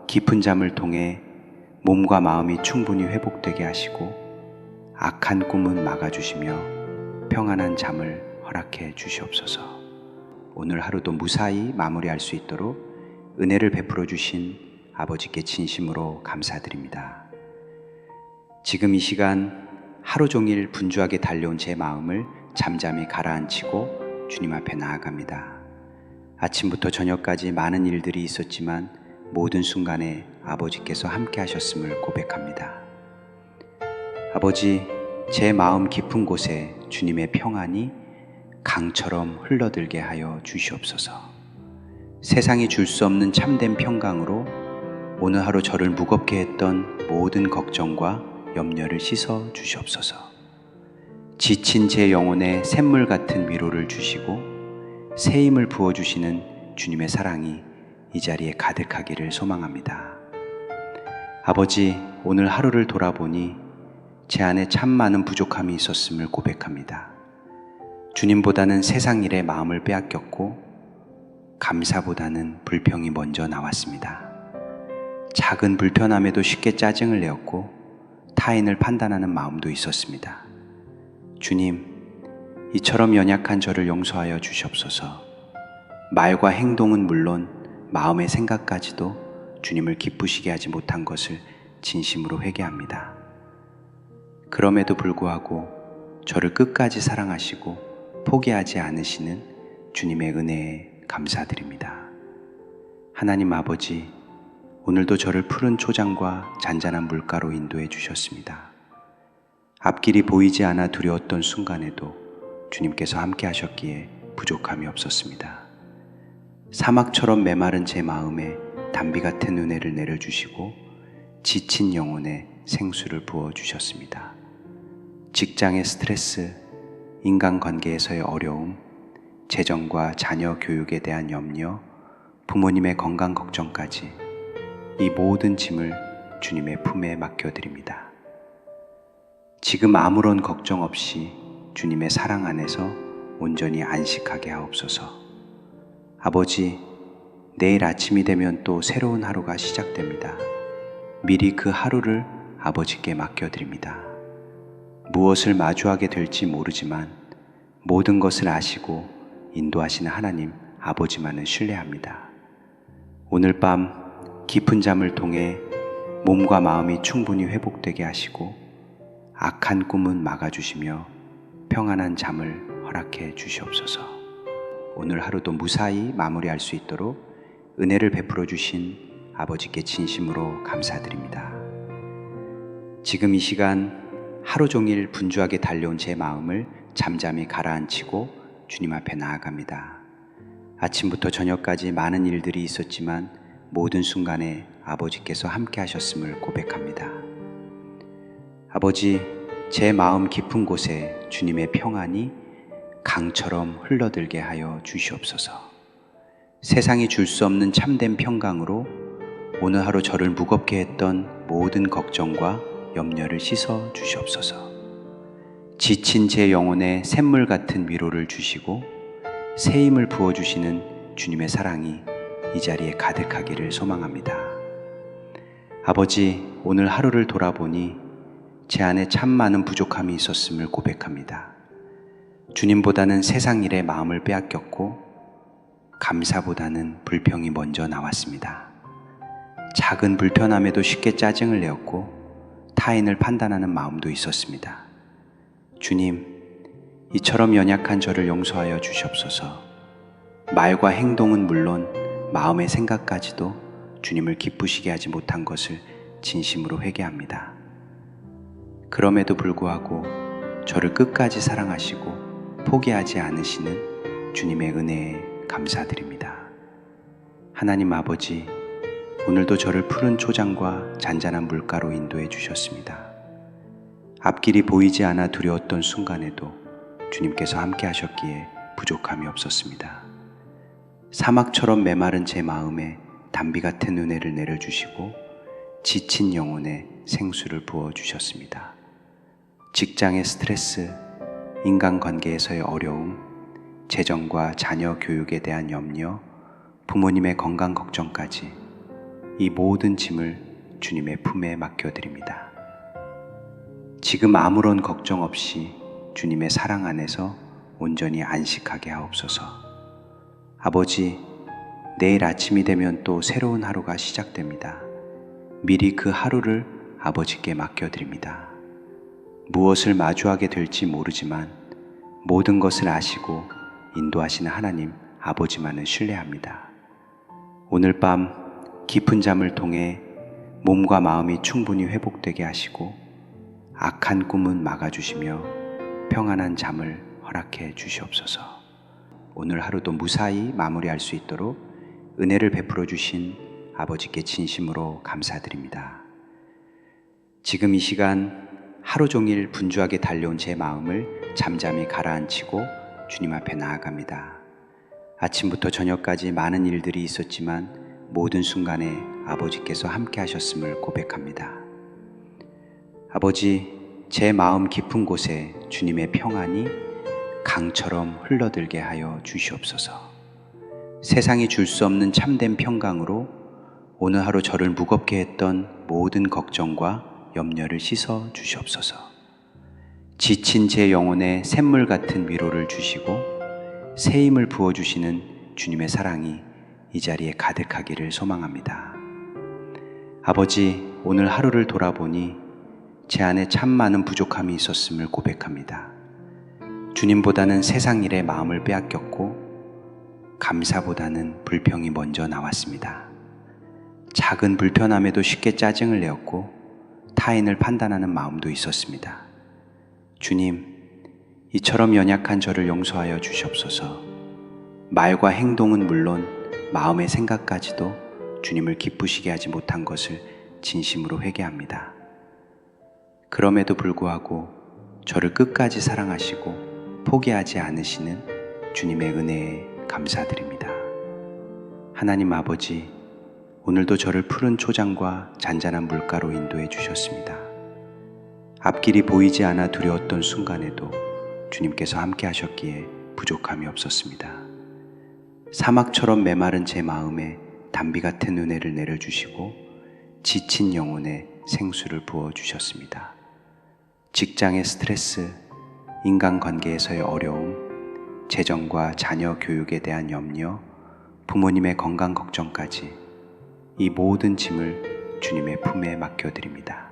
깊은 잠을 통해 몸과 마음이 충분히 회복되게 하시고 악한 꿈은 막아주시며 평안한 잠을 허락해 주시옵소서. 오늘 하루도 무사히 마무리할 수 있도록 은혜를 베풀어 주신 아버지께 진심으로 감사드립니다. 지금 이 시간 하루 종일 분주하게 달려온 제 마음을 잠잠히 가라앉히고 주님 앞에 나아갑니다. 아침부터 저녁까지 많은 일들이 있었지만 모든 순간에 아버지께서 함께 하셨음을 고백합니다. 아버지, 제 마음 깊은 곳에 주님의 평안이 강처럼 흘러들게 하여 주시옵소서. 세상이 줄 수 없는 참된 평강으로 오늘 하루 저를 무겁게 했던 모든 걱정과 염려를 씻어 주시옵소서. 지친 제 영혼에 샘물 같은 위로를 주시고 새 힘을 부어주시는 주님의 사랑이 이 자리에 가득하기를 소망합니다. 아버지, 오늘 하루를 돌아보니 제 안에 참 많은 부족함이 있었음을 고백합니다. 주님보다는 세상 일에 마음을 빼앗겼고 감사보다는 불평이 먼저 나왔습니다. 작은 불편함에도 쉽게 짜증을 내었고 타인을 판단하는 마음도 있었습니다. 주님, 이처럼 연약한 저를 용서하여 주시옵소서. 말과 행동은 물론 마음의 생각까지도 주님을 기쁘시게 하지 못한 것을 진심으로 회개합니다. 그럼에도 불구하고 저를 끝까지 사랑하시고 포기하지 않으시는 주님의 은혜에 감사드립니다. 하나님 아버지, 오늘도 저를 푸른 초장과 잔잔한 물가로 인도해 주셨습니다. 앞길이 보이지 않아 두려웠던 순간에도 주님께서 함께 하셨기에 부족함이 없었습니다. 사막처럼 메마른 제 마음에 단비 같은 은혜를 내려주시고 지친 영혼에 생수를 부어주셨습니다. 직장의 스트레스, 인간관계에서의 어려움, 재정과 자녀 교육에 대한 염려, 부모님의 건강 걱정까지 이 모든 짐을 주님의 품에 맡겨드립니다. 지금 아무런 걱정 없이 주님의 사랑 안에서 온전히 안식하게 하옵소서. 아버지, 내일 아침이 되면 또 새로운 하루가 시작됩니다. 미리 그 하루를 아버지께 맡겨드립니다. 무엇을 마주하게 될지 모르지만 모든 것을 아시고 인도하시는 하나님 아버지만을 신뢰합니다. 오늘 밤 깊은 잠을 통해 몸과 마음이 충분히 회복되게 하시고 악한 꿈은 막아주시며 평안한 잠을 허락해 주시옵소서. 오늘 하루도 무사히 마무리할 수 있도록 은혜를 베풀어 주신 아버지께 진심으로 감사드립니다. 지금 이 시간 하루 종일 분주하게 달려온 제 마음을 잠잠히 가라앉히고 주님 앞에 나아갑니다. 아침부터 저녁까지 많은 일들이 있었지만 모든 순간에 아버지께서 함께 하셨음을 고백합니다. 아버지, 제 마음 깊은 곳에 주님의 평안이 강처럼 흘러들게 하여 주시옵소서. 세상이 줄 수 없는 참된 평강으로 오늘 하루 저를 무겁게 했던 모든 걱정과 염려를 씻어 주시옵소서. 지친 제 영혼에 샘물 같은 위로를 주시고 새 힘을 부어주시는 주님의 사랑이 이 자리에 가득하기를 소망합니다. 아버지, 오늘 하루를 돌아보니 제 안에 참 많은 부족함이 있었음을 고백합니다. 주님보다는 세상 일에 마음을 빼앗겼고 감사보다는 불평이 먼저 나왔습니다. 작은 불편함에도 쉽게 짜증을 내었고 타인을 판단하는 마음도 있었습니다. 주님, 이처럼 연약한 저를 용서하여 주시옵소서. 말과 행동은 물론 마음의 생각까지도 주님을 기쁘시게 하지 못한 것을 진심으로 회개합니다. 그럼에도 불구하고 저를 끝까지 사랑하시고 포기하지 않으시는 주님의 은혜에 감사드립니다. 하나님 아버지, 오늘도 저를 푸른 초장과 잔잔한 물가로 인도해 주셨습니다. 앞길이 보이지 않아 두려웠던 순간에도 주님께서 함께 하셨기에 부족함이 없었습니다. 사막처럼 메마른 제 마음에 단비 같은 은혜를 내려주시고 지친 영혼에 생수를 부어주셨습니다. 직장의 스트레스, 인간관계에서의 어려움, 재정과 자녀 교육에 대한 염려, 부모님의 건강 걱정까지 이 모든 짐을 주님의 품에 맡겨드립니다. 지금 아무런 걱정 없이 주님의 사랑 안에서 온전히 안식하게 하옵소서. 아버지, 내일 아침이 되면 또 새로운 하루가 시작됩니다. 미리 그 하루를 아버지께 맡겨드립니다. 무엇을 마주하게 될지 모르지만 모든 것을 아시고 인도하시는 하나님 아버지만을 신뢰합니다. 오늘 밤 깊은 잠을 통해 몸과 마음이 충분히 회복되게 하시고 악한 꿈은 막아주시며 평안한 잠을 허락해 주시옵소서. 오늘 하루도 무사히 마무리할 수 있도록 은혜를 베풀어 주신 아버지께 진심으로 감사드립니다. 지금 이 시간 하루 종일 분주하게 달려온 제 마음을 잠잠히 가라앉히고 주님 앞에 나아갑니다. 아침부터 저녁까지 많은 일들이 있었지만 모든 순간에 아버지께서 함께 하셨음을 고백합니다. 아버지, 제 마음 깊은 곳에 주님의 평안이 강처럼 흘러들게 하여 주시옵소서. 세상이 줄 수 없는 참된 평강으로 오늘 하루 저를 무겁게 했던 모든 걱정과 염려를 씻어 주시옵소서. 지친 제 영혼에 샘물 같은 위로를 주시고 새 힘을 부어주시는 주님의 사랑이 이 자리에 가득하기를 소망합니다. 아버지, 오늘 하루를 돌아보니 제 안에 참 많은 부족함이 있었음을 고백합니다. 주님보다는 세상 일에 마음을 빼앗겼고 감사보다는 불평이 먼저 나왔습니다. 작은 불편함에도 쉽게 짜증을 내었고 타인을 판단하는 마음도 있었습니다. 주님, 이처럼 연약한 저를 용서하여 주시옵소서. 말과 행동은 물론 마음의 생각까지도 주님을 기쁘시게 하지 못한 것을 진심으로 회개합니다. 그럼에도 불구하고 저를 끝까지 사랑하시고 포기하지 않으시는 주님의 은혜에 감사드립니다. 하나님 아버지, 오늘도 저를 푸른 초장과 잔잔한 물가로 인도해 주셨습니다. 앞길이 보이지 않아 두려웠던 순간에도 주님께서 함께 하셨기에 부족함이 없었습니다. 사막처럼 메마른 제 마음에 단비 같은 은혜를 내려주시고 지친 영혼에 생수를 부어주셨습니다. 직장의 스트레스, 인간관계에서의 어려움, 재정과 자녀 교육에 대한 염려, 부모님의 건강 걱정까지 이 모든 짐을 주님의 품에 맡겨드립니다.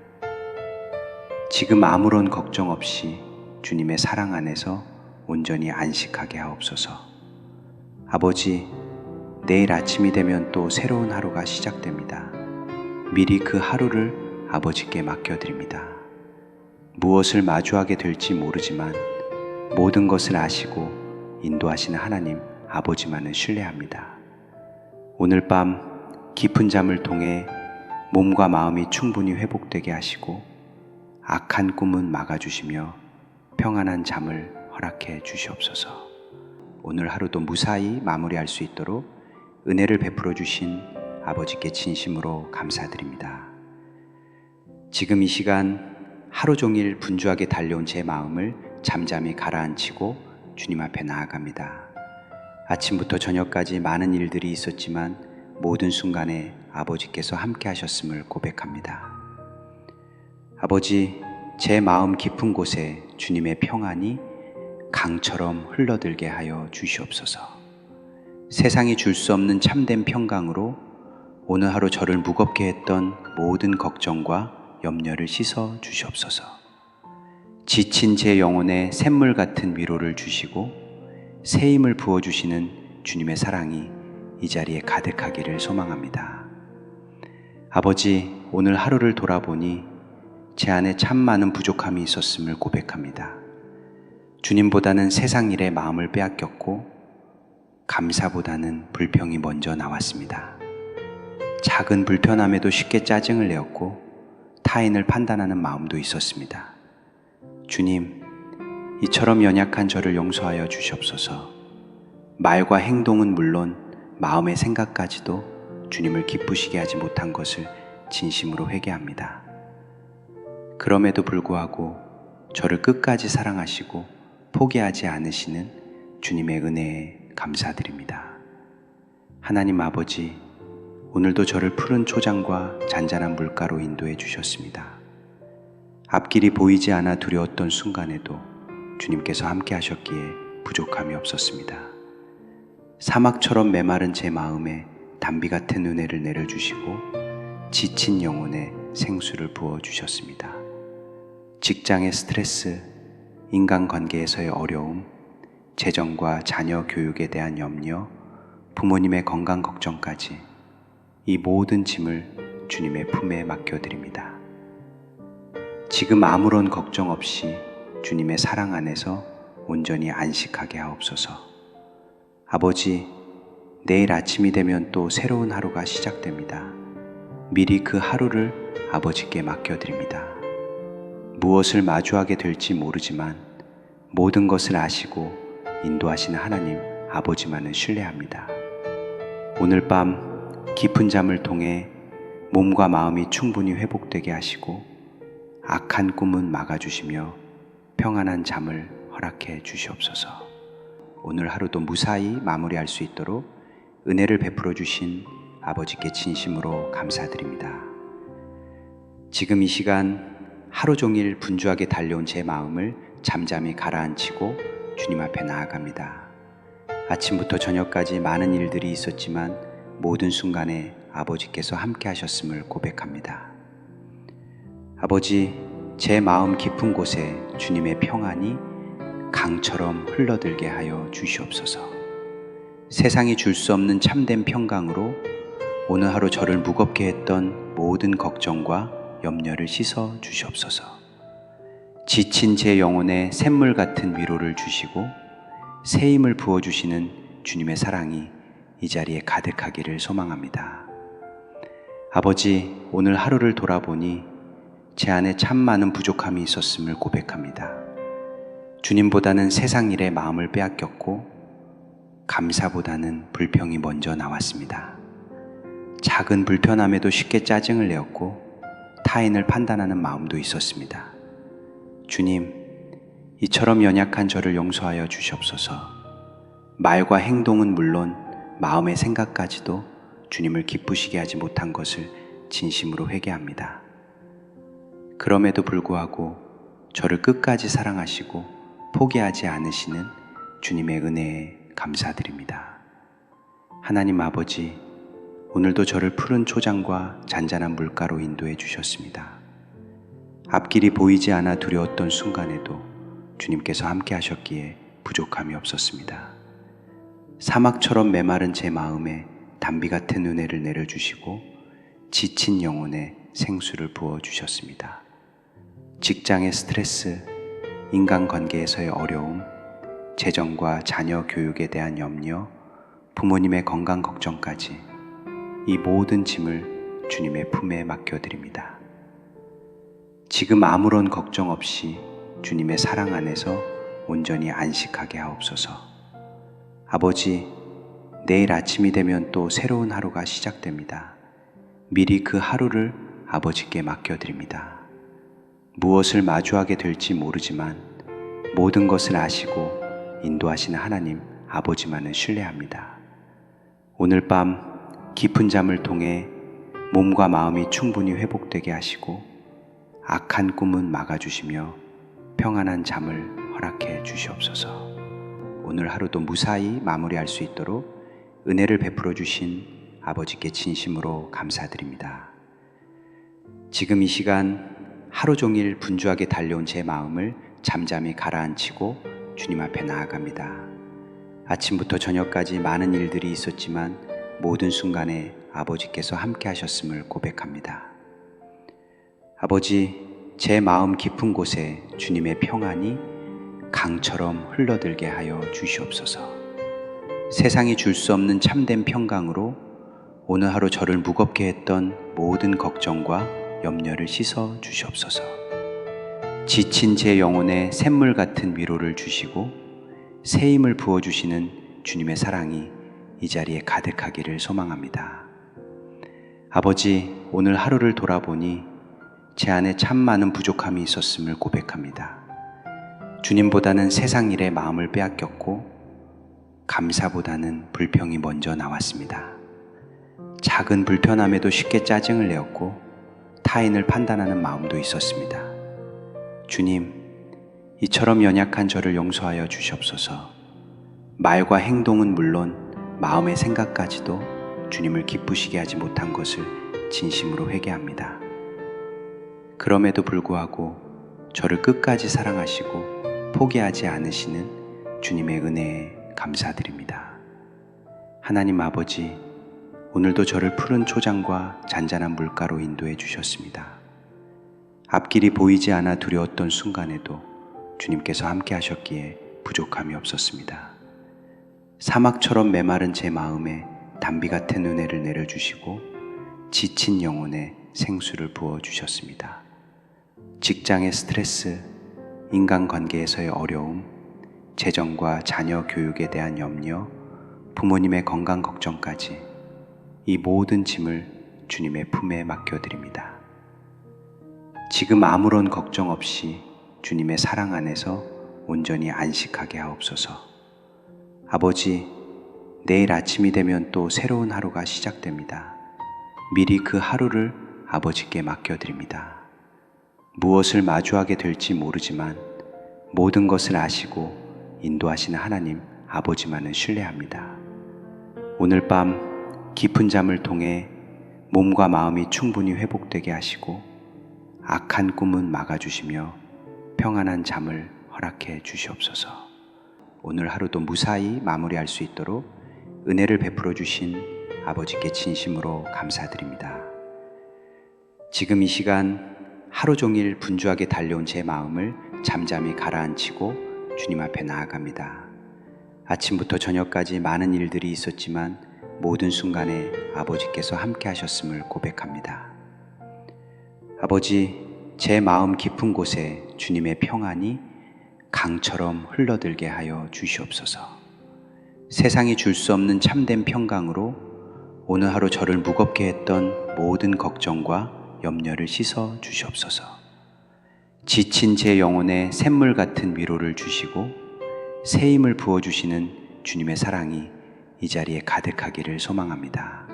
지금 아무런 걱정 없이 주님의 사랑 안에서 온전히 안식하게 하옵소서. 아버지, 내일 아침이 되면 또 새로운 하루가 시작됩니다. 미리 그 하루를 아버지께 맡겨드립니다. 무엇을 마주하게 될지 모르지만 모든 것을 아시고 인도하시는 하나님 아버지만을 신뢰합니다. 오늘 밤 깊은 잠을 통해 몸과 마음이 충분히 회복되게 하시고 악한 꿈은 막아주시며 평안한 잠을 허락해 주시옵소서. 오늘 하루도 무사히 마무리할 수 있도록 은혜를 베풀어 주신 아버지께 진심으로 감사드립니다. 지금 이 시간 하루 종일 분주하게 달려온 제 마음을 잠잠히 가라앉히고 주님 앞에 나아갑니다. 아침부터 저녁까지 많은 일들이 있었지만 모든 순간에 아버지께서 함께 하셨음을 고백합니다. 아버지, 제 마음 깊은 곳에 주님의 평안이 강처럼 흘러들게 하여 주시옵소서. 세상이 줄 수 없는 참된 평강으로 오늘 하루 저를 무겁게 했던 모든 걱정과 염려를 씻어 주시옵소서. 지친 제 영혼에 샘물 같은 위로를 주시고 새 힘을 부어주시는 주님의 사랑이 이 자리에 가득하기를 소망합니다. 아버지, 오늘 하루를 돌아보니 제 안에 참 많은 부족함이 있었음을 고백합니다. 주님보다는 세상 일에 마음을 빼앗겼고 감사보다는 불평이 먼저 나왔습니다. 작은 불편함에도 쉽게 짜증을 내었고 타인을 판단하는 마음도 있었습니다. 주님, 이처럼 연약한 저를 용서하여 주시옵소서. 말과 행동은 물론 마음의 생각까지도 주님을 기쁘시게 하지 못한 것을 진심으로 회개합니다. 그럼에도 불구하고 저를 끝까지 사랑하시고 포기하지 않으시는 주님의 은혜에 감사드립니다. 하나님 아버지, 오늘도 저를 푸른 초장과 잔잔한 물가로 인도해 주셨습니다. 앞길이 보이지 않아 두려웠던 순간에도 주님께서 함께 하셨기에 부족함이 없었습니다. 사막처럼 메마른 제 마음에 담비 같은 은혜를 내려주시고 지친 영혼에 생수를 부어주셨습니다. 직장의 스트레스, 인간관계에서의 어려움, 재정과 자녀 교육에 대한 염려, 부모님의 건강 걱정까지 이 모든 짐을 주님의 품에 맡겨드립니다. 지금 아무런 걱정 없이 주님의 사랑 안에서 온전히 안식하게 하옵소서. 아버지, 내일 아침이 되면 또 새로운 하루가 시작됩니다. 미리 그 하루를 아버지께 맡겨드립니다. 무엇을 마주하게 될지 모르지만 모든 것을 아시고 인도하시는 하나님 아버지만을 신뢰합니다. 오늘 밤 깊은 잠을 통해 몸과 마음이 충분히 회복되게 하시고 악한 꿈은 막아주시며 평안한 잠을 허락해 주시옵소서. 오늘 하루도 무사히 마무리할 수 있도록 은혜를 베풀어 주신 아버지께 진심으로 감사드립니다. 지금 이 시간 하루 종일 분주하게 달려온 제 마음을 잠잠히 가라앉히고 주님 앞에 나아갑니다. 아침부터 저녁까지 많은 일들이 있었지만 모든 순간에 아버지께서 함께 하셨음을 고백합니다. 아버지, 제 마음 깊은 곳에 주님의 평안이 강처럼 흘러들게 하여 주시옵소서. 세상이 줄 수 없는 참된 평강으로 오늘 하루 저를 무겁게 했던 모든 걱정과 염려를 씻어 주시옵소서. 지친 제 영혼에 샘물 같은 위로를 주시고 새 힘을 부어주시는 주님의 사랑이 이 자리에 가득하기를 소망합니다. 아버지, 오늘 하루를 돌아보니 제 안에 참 많은 부족함이 있었음을 고백합니다. 주님보다는 세상 일에 마음을 빼앗겼고 감사보다는 불평이 먼저 나왔습니다. 작은 불편함에도 쉽게 짜증을 내었고 타인을 판단하는 마음도 있었습니다. 주님, 이처럼 연약한 저를 용서하여 주시옵소서. 말과 행동은 물론 마음의 생각까지도 주님을 기쁘시게 하지 못한 것을 진심으로 회개합니다. 그럼에도 불구하고 저를 끝까지 사랑하시고 포기하지 않으시는 주님의 은혜에 감사드립니다. 하나님 아버지, 오늘도 저를 푸른 초장과 잔잔한 물가로 인도해 주셨습니다. 앞길이 보이지 않아 두려웠던 순간에도 주님께서 함께 하셨기에 부족함이 없었습니다. 사막처럼 메마른 제 마음에 담비 같은 은혜를 내려주시고 지친 영혼에 생수를 부어주셨습니다. 직장의 스트레스, 인간관계에서의 어려움, 재정과 자녀 교육에 대한 염려, 부모님의 건강 걱정까지 이 모든 짐을 주님의 품에 맡겨드립니다. 지금 아무런 걱정 없이 주님의 사랑 안에서 온전히 안식하게 하옵소서. 아버지, 내일 아침이 되면 또 새로운 하루가 시작됩니다. 미리 그 하루를 아버지께 맡겨드립니다. 무엇을 마주하게 될지 모르지만 모든 것을 아시고 인도하시는 하나님 아버지만을 신뢰합니다. 오늘 밤 깊은 잠을 통해 몸과 마음이 충분히 회복되게 하시고 악한 꿈은 막아주시며 평안한 잠을 허락해 주시옵소서. 오늘 하루도 무사히 마무리할 수 있도록 은혜를 베풀어 주신 아버지께 진심으로 감사드립니다. 지금 이 시간 하루 종일 분주하게 달려온 제 마음을 잠잠히 가라앉히고 주님 앞에 나아갑니다. 아침부터 저녁까지 많은 일들이 있었지만 모든 순간에 아버지께서 함께 하셨음을 고백합니다. 아버지, 제 마음 깊은 곳에 주님의 평안이 강처럼 흘러들게 하여 주시옵소서. 세상이 줄 수 없는 참된 평강으로 오늘 하루 저를 무겁게 했던 모든 걱정과 염려를 씻어 주시옵소서. 지친 제 영혼에 샘물 같은 위로를 주시고 새 힘을 부어주시는 주님의 사랑이 이 자리에 가득하기를 소망합니다. 아버지, 오늘 하루를 돌아보니 제 안에 참 많은 부족함이 있었음을 고백합니다. 주님보다는 세상 일에 마음을 빼앗겼고 감사보다는 불평이 먼저 나왔습니다. 작은 불편함에도 쉽게 짜증을 내었고 타인을 판단하는 마음도 있었습니다. 주님, 이처럼 연약한 저를 용서하여 주시옵소서. 말과 행동은 물론 마음의 생각까지도 주님을 기쁘시게 하지 못한 것을 진심으로 회개합니다. 그럼에도 불구하고 저를 끝까지 사랑하시고 포기하지 않으시는 주님의 은혜에 감사드립니다. 하나님 아버지, 오늘도 저를 푸른 초장과 잔잔한 물가로 인도해 주셨습니다. 앞길이 보이지 않아 두려웠던 순간에도 주님께서 함께 하셨기에 부족함이 없었습니다. 사막처럼 메마른 제 마음에 담비 같은 은혜를 내려주시고 지친 영혼에 생수를 부어주셨습니다. 직장의 스트레스, 인간관계에서의 어려움, 재정과 자녀 교육에 대한 염려, 부모님의 건강 걱정까지 이 모든 짐을 주님의 품에 맡겨드립니다. 지금 아무런 걱정 없이 주님의 사랑 안에서 온전히 안식하게 하옵소서. 아버지, 내일 아침이 되면 또 새로운 하루가 시작됩니다. 미리 그 하루를 아버지께 맡겨드립니다. 무엇을 마주하게 될지 모르지만 모든 것을 아시고 인도하시는 하나님 아버지만을 신뢰합니다. 오늘 밤 깊은 잠을 통해 몸과 마음이 충분히 회복되게 하시고 악한 꿈은 막아주시며 평안한 잠을 허락해 주시옵소서. 오늘 하루도 무사히 마무리할 수 있도록 은혜를 베풀어 주신 아버지께 진심으로 감사드립니다. 지금 이 시간 하루 종일 분주하게 달려온 제 마음을 잠잠히 가라앉히고 주님 앞에 나아갑니다. 아침부터 저녁까지 많은 일들이 있었지만 모든 순간에 아버지께서 함께 하셨음을 고백합니다. 아버지, 제 마음 깊은 곳에 주님의 평안이 강처럼 흘러들게 하여 주시옵소서. 세상이 줄 수 없는 참된 평강으로 오늘 하루 저를 무겁게 했던 모든 걱정과 염려를 씻어 주시옵소서. 지친 제 영혼에 샘물 같은 위로를 주시고 새 힘을 부어주시는 주님의 사랑이 이 자리에 가득하기를 소망합니다.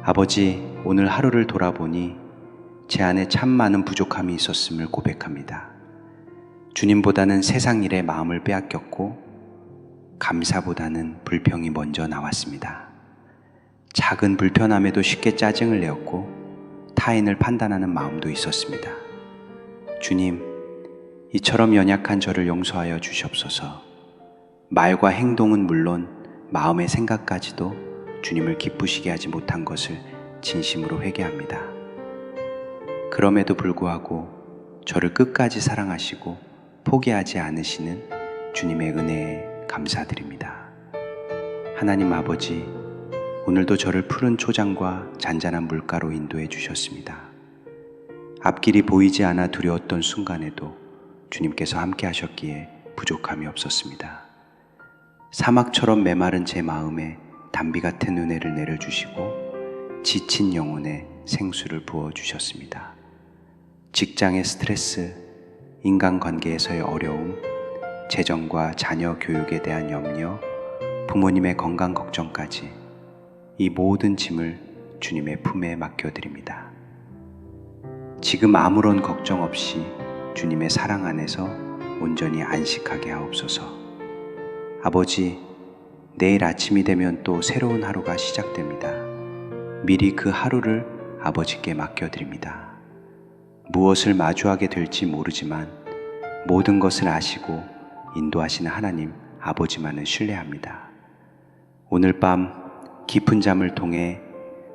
아버지, 오늘 하루를 돌아보니 제 안에 참 많은 부족함이 있었음을 고백합니다. 주님보다는 세상 일에 마음을 빼앗겼고 감사보다는 불평이 먼저 나왔습니다. 작은 불편함에도 쉽게 짜증을 내었고 타인을 판단하는 마음도 있었습니다. 주님, 이처럼 연약한 저를 용서하여 주시옵소서. 말과 행동은 물론 마음의 생각까지도 주님을 기쁘시게 하지 못한 것을 진심으로 회개합니다. 그럼에도 불구하고 저를 끝까지 사랑하시고 포기하지 않으시는 주님의 은혜에 감사드립니다. 하나님 아버지, 오늘도 저를 푸른 초장과 잔잔한 물가로 인도해 주셨습니다. 앞길이 보이지 않아 두려웠던 순간에도 주님께서 함께 하셨기에 부족함이 없었습니다. 사막처럼 메마른 제 마음에 담비 같은 은혜를 내려주시고 지친 영혼에 생수를 부어주셨습니다. 직장의 스트레스, 인간관계에서의 어려움, 재정과 자녀 교육에 대한 염려, 부모님의 건강 걱정까지 이 모든 짐을 주님의 품에 맡겨드립니다. 지금 아무런 걱정 없이 주님의 사랑 안에서 온전히 안식하게 하옵소서. 아버지, 내일 아침이 되면 또 새로운 하루가 시작됩니다. 미리 그 하루를 아버지께 맡겨드립니다. 무엇을 마주하게 될지 모르지만 모든 것을 아시고 인도하시는 하나님 아버지만을 신뢰합니다. 오늘 밤 깊은 잠을 통해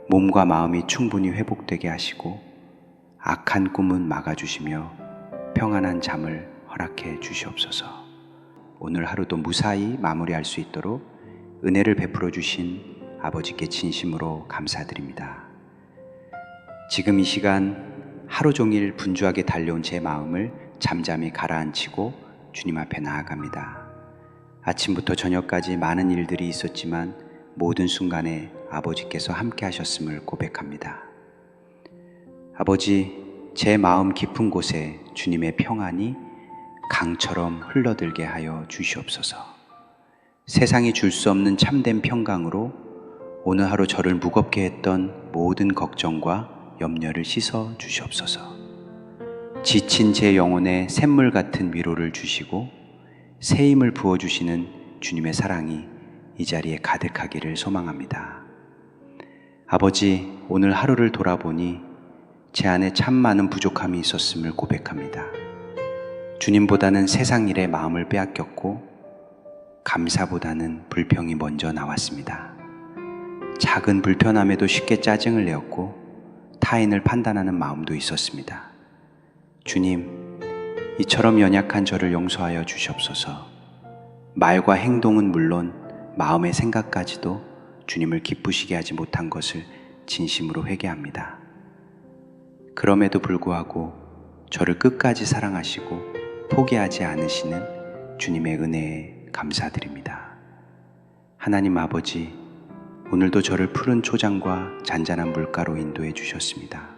몸과 마음이 충분히 회복되게 하시고 악한 꿈은 막아주시며 평안한 잠을 허락해 주시옵소서. 오늘 하루도 무사히 마무리할 수 있도록 은혜를 베풀어 주신 아버지께 진심으로 감사드립니다. 지금 이 시간 하루 종일 분주하게 달려온 제 마음을 잠잠히 가라앉히고 주님 앞에 나아갑니다. 아침부터 저녁까지 많은 일들이 있었지만 모든 순간에 아버지께서 함께 하셨음을 고백합니다. 아버지, 제 마음 깊은 곳에 주님의 평안이 강처럼 흘러들게 하여 주시옵소서. 세상이 줄 수 없는 참된 평강으로 오늘 하루 저를 무겁게 했던 모든 걱정과 염려를 씻어 주시옵소서. 지친 제 영혼에 샘물 같은 위로를 주시고 새 힘을 부어주시는 주님의 사랑이 이 자리에 가득하기를 소망합니다. 아버지, 오늘 하루를 돌아보니 제 안에 참 많은 부족함이 있었음을 고백합니다. 주님보다는 세상 일에 마음을 빼앗겼고 감사보다는 불평이 먼저 나왔습니다. 작은 불편함에도 쉽게 짜증을 내었고 타인을 판단하는 마음도 있었습니다. 주님, 이처럼 연약한 저를 용서하여 주시옵소서. 말과 행동은 물론 마음의 생각까지도 주님을 기쁘시게 하지 못한 것을 진심으로 회개합니다. 그럼에도 불구하고 저를 끝까지 사랑하시고 포기하지 않으시는 주님의 은혜에 감사드립니다. 하나님 아버지, 오늘도 저를 푸른 초장과 잔잔한 물가로 인도해 주셨습니다.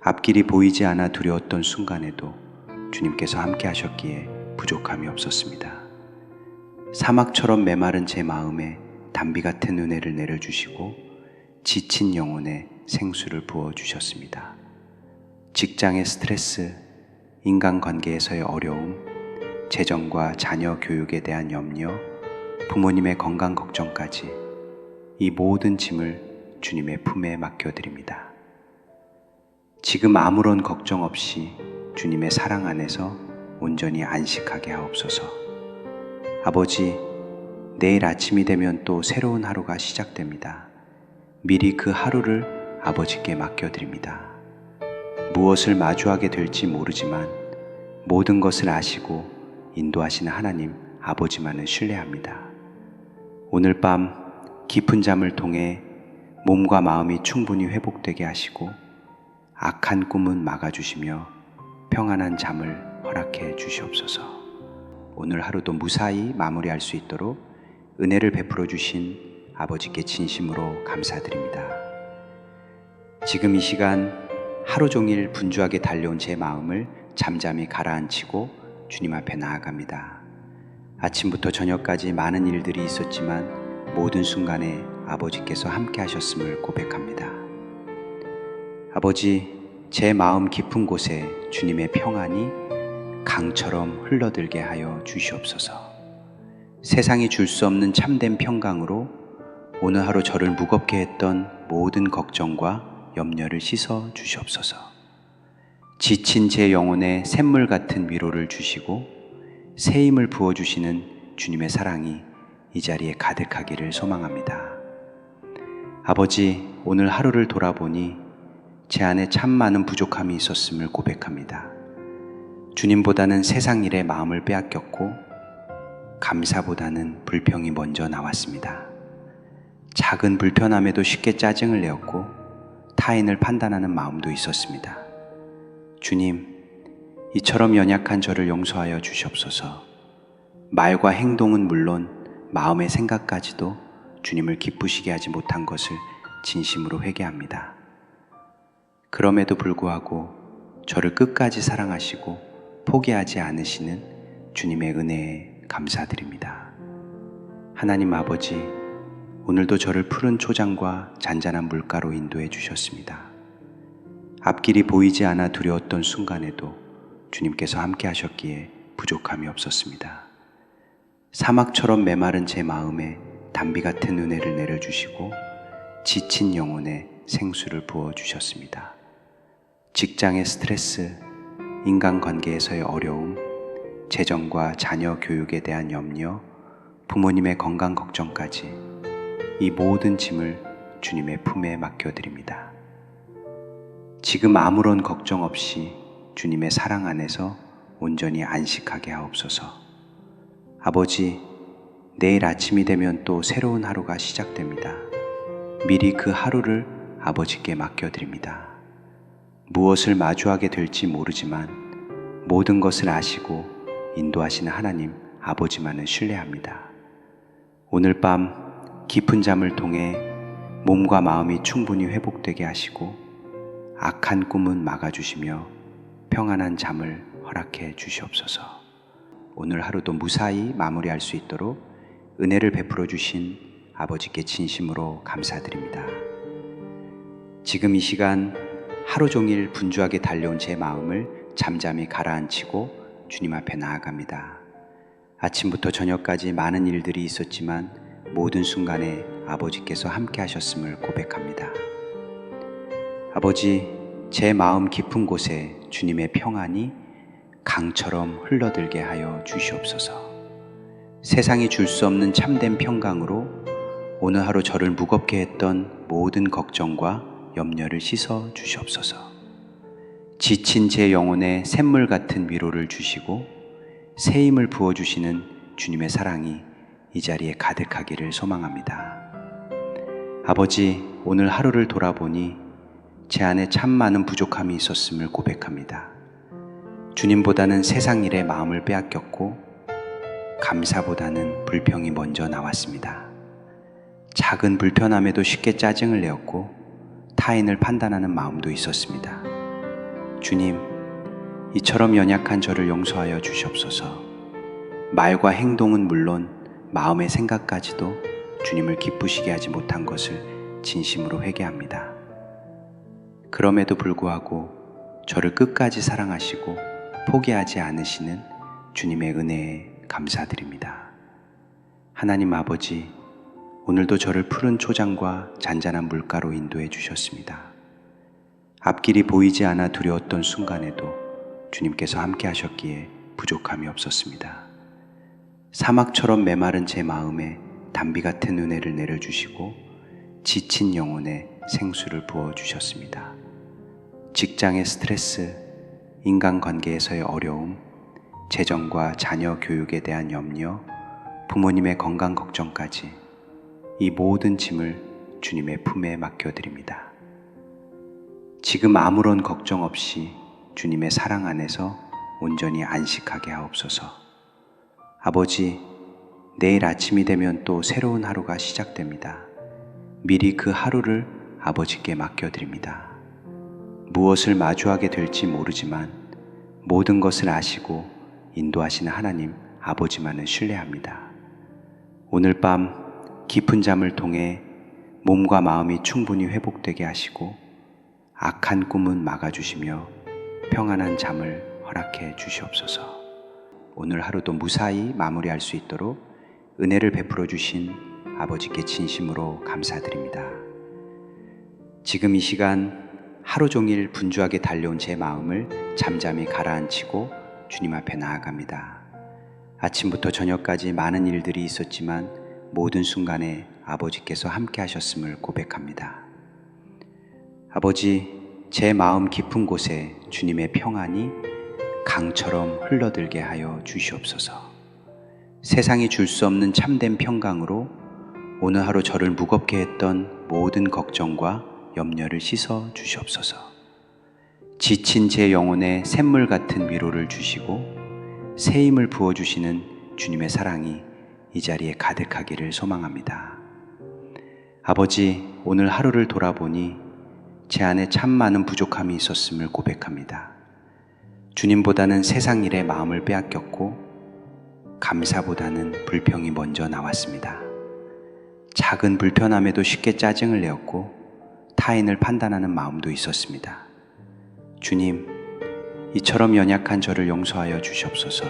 앞길이 보이지 않아 두려웠던 순간에도 주님께서 함께 하셨기에 부족함이 없었습니다. 사막처럼 메마른 제 마음에 단비 같은 은혜를 내려주시고 지친 영혼에 생수를 부어주셨습니다. 직장의 스트레스, 인간관계에서의 어려움, 재정과 자녀 교육에 대한 염려, 부모님의 건강 걱정까지 이 모든 짐을 주님의 품에 맡겨드립니다. 지금 아무런 걱정 없이 주님의 사랑 안에서 온전히 안식하게 하옵소서. 아버지, 내일 아침이 되면 또 새로운 하루가 시작됩니다. 미리 그 하루를 아버지께 맡겨드립니다. 무엇을 마주하게 될지 모르지만 모든 것을 아시고 인도하시는 하나님 아버지만을 신뢰합니다. 오늘 밤 깊은 잠을 통해 몸과 마음이 충분히 회복되게 하시고 악한 꿈은 막아주시며 평안한 잠을 허락해 주시옵소서. 오늘 하루도 무사히 마무리할 수 있도록 은혜를 베풀어 주신 아버지께 진심으로 감사드립니다. 지금 이 시간 하루 종일 분주하게 달려온 제 마음을 잠잠히 가라앉히고 주님 앞에 나아갑니다. 아침부터 저녁까지 많은 일들이 있었지만 모든 순간에 아버지께서 함께 하셨음을 고백합니다. 아버지, 제 마음 깊은 곳에 주님의 평안이 강처럼 흘러들게 하여 주시옵소서. 세상이 줄 수 없는 참된 평강으로 오늘 하루 저를 무겁게 했던 모든 걱정과 염려를 씻어 주시옵소서. 지친 제 영혼에 샘물 같은 위로를 주시고 새 힘을 부어주시는 주님의 사랑이 이 자리에 가득하기를 소망합니다. 아버지, 오늘 하루를 돌아보니 제 안에 참 많은 부족함이 있었음을 고백합니다. 주님보다는 세상 일에 마음을 빼앗겼고 감사보다는 불평이 먼저 나왔습니다. 작은 불편함에도 쉽게 짜증을 내었고 타인을 판단하는 마음도 있었습니다. 주님, 이처럼 연약한 저를 용서하여 주시옵소서. 말과 행동은 물론 마음의 생각까지도 주님을 기쁘시게 하지 못한 것을 진심으로 회개합니다. 그럼에도 불구하고 저를 끝까지 사랑하시고 포기하지 않으시는 주님의 은혜에 감사드립니다. 하나님 아버지, 오늘도 저를 푸른 초장과 잔잔한 물가로 인도해 주셨습니다. 앞길이 보이지 않아 두려웠던 순간에도 주님께서 함께 하셨기에 부족함이 없었습니다. 사막처럼 메마른 제 마음에 단비 같은 은혜를 내려주시고 지친 영혼에 생수를 부어주셨습니다. 직장의 스트레스, 인간관계에서의 어려움, 재정과 자녀 교육에 대한 염려, 부모님의 건강 걱정까지 이 모든 짐을 주님의 품에 맡겨드립니다. 지금 아무런 걱정 없이 주님의 사랑 안에서 온전히 안식하게 하옵소서. 아버지, 내일 아침이 되면 또 새로운 하루가 시작됩니다. 미리 그 하루를 아버지께 맡겨드립니다. 무엇을 마주하게 될지 모르지만 모든 것을 아시고 인도하시는 하나님 아버지만을 신뢰합니다. 오늘 밤 깊은 잠을 통해 몸과 마음이 충분히 회복되게 하시고 악한 꿈은 막아주시며 평안한 잠을 허락해 주시옵소서. 오늘 하루도 무사히 마무리할 수 있도록 은혜를 베풀어 주신 아버지께 진심으로 감사드립니다. 지금 이 시간 하루 종일 분주하게 달려온 제 마음을 잠잠히 가라앉히고 주님 앞에 나아갑니다. 아침부터 저녁까지 많은 일들이 있었지만 모든 순간에 아버지께서 함께 하셨음을 고백합니다. 아버지, 제 마음 깊은 곳에 주님의 평안이 강처럼 흘러들게 하여 주시옵소서. 세상이 줄 수 없는 참된 평강으로 오늘 하루 저를 무겁게 했던 모든 걱정과 염려를 씻어 주시옵소서. 지친 제 영혼에 샘물 같은 위로를 주시고 새 힘을 부어주시는 주님의 사랑이 이 자리에 가득하기를 소망합니다. 아버지, 오늘 하루를 돌아보니 제 안에 참 많은 부족함이 있었음을 고백합니다. 주님보다는 세상 일에 마음을 빼앗겼고 감사보다는 불평이 먼저 나왔습니다. 작은 불편함에도 쉽게 짜증을 내었고 타인을 판단하는 마음도 있었습니다. 주님, 이처럼 연약한 저를 용서하여 주시옵소서. 말과 행동은 물론 마음의 생각까지도 주님을 기쁘시게 하지 못한 것을 진심으로 회개합니다. 그럼에도 불구하고 저를 끝까지 사랑하시고 포기하지 않으시는 주님의 은혜에 감사드립니다. 하나님 아버지, 오늘도 저를 푸른 초장과 잔잔한 물가로 인도해 주셨습니다. 앞길이 보이지 않아 두려웠던 순간에도 주님께서 함께 하셨기에 부족함이 없었습니다. 사막처럼 메마른 제 마음에 단비 같은 은혜를 내려주시고 지친 영혼에 생수를 부어주셨습니다. 직장의 스트레스, 인간관계에서의 어려움, 재정과 자녀 교육에 대한 염려, 부모님의 건강 걱정까지 이 모든 짐을 주님의 품에 맡겨드립니다. 지금 아무런 걱정 없이 주님의 사랑 안에서 온전히 안식하게 하옵소서. 아버지, 내일 아침이 되면 또 새로운 하루가 시작됩니다. 미리 그 하루를 아버지께 맡겨드립니다. 무엇을 마주하게 될지 모르지만 모든 것을 아시고 인도하시는 하나님 아버지만을 신뢰합니다. 오늘 밤 깊은 잠을 통해 몸과 마음이 충분히 회복되게 하시고 악한 꿈은 막아주시며 평안한 잠을 허락해 주시옵소서. 오늘 하루도 무사히 마무리할 수 있도록 은혜를 베풀어 주신 아버지께 진심으로 감사드립니다. 지금 이 시간 하루 종일 분주하게 달려온 제 마음을 잠잠히 가라앉히고 주님 앞에 나아갑니다. 아침부터 저녁까지 많은 일들이 있었지만 모든 순간에 아버지께서 함께 하셨음을 고백합니다. 아버지, 제 마음 깊은 곳에 주님의 평안이 강처럼 흘러들게 하여 주시옵소서. 세상이 줄 수 없는 참된 평강으로 오늘 하루 저를 무겁게 했던 모든 걱정과 염려를 씻어 주시옵소서. 지친 제 영혼에 샘물 같은 위로를 주시고 새 힘을 부어주시는 주님의 사랑이 이 자리에 가득하기를 소망합니다. 아버지, 오늘 하루를 돌아보니 제 안에 참 많은 부족함이 있었음을 고백합니다. 주님보다는 세상 일에 마음을 빼앗겼고 감사보다는 불평이 먼저 나왔습니다. 작은 불편함에도 쉽게 짜증을 내었고 타인을 판단하는 마음도 있었습니다. 주님, 이처럼 연약한 저를 용서하여 주시옵소서.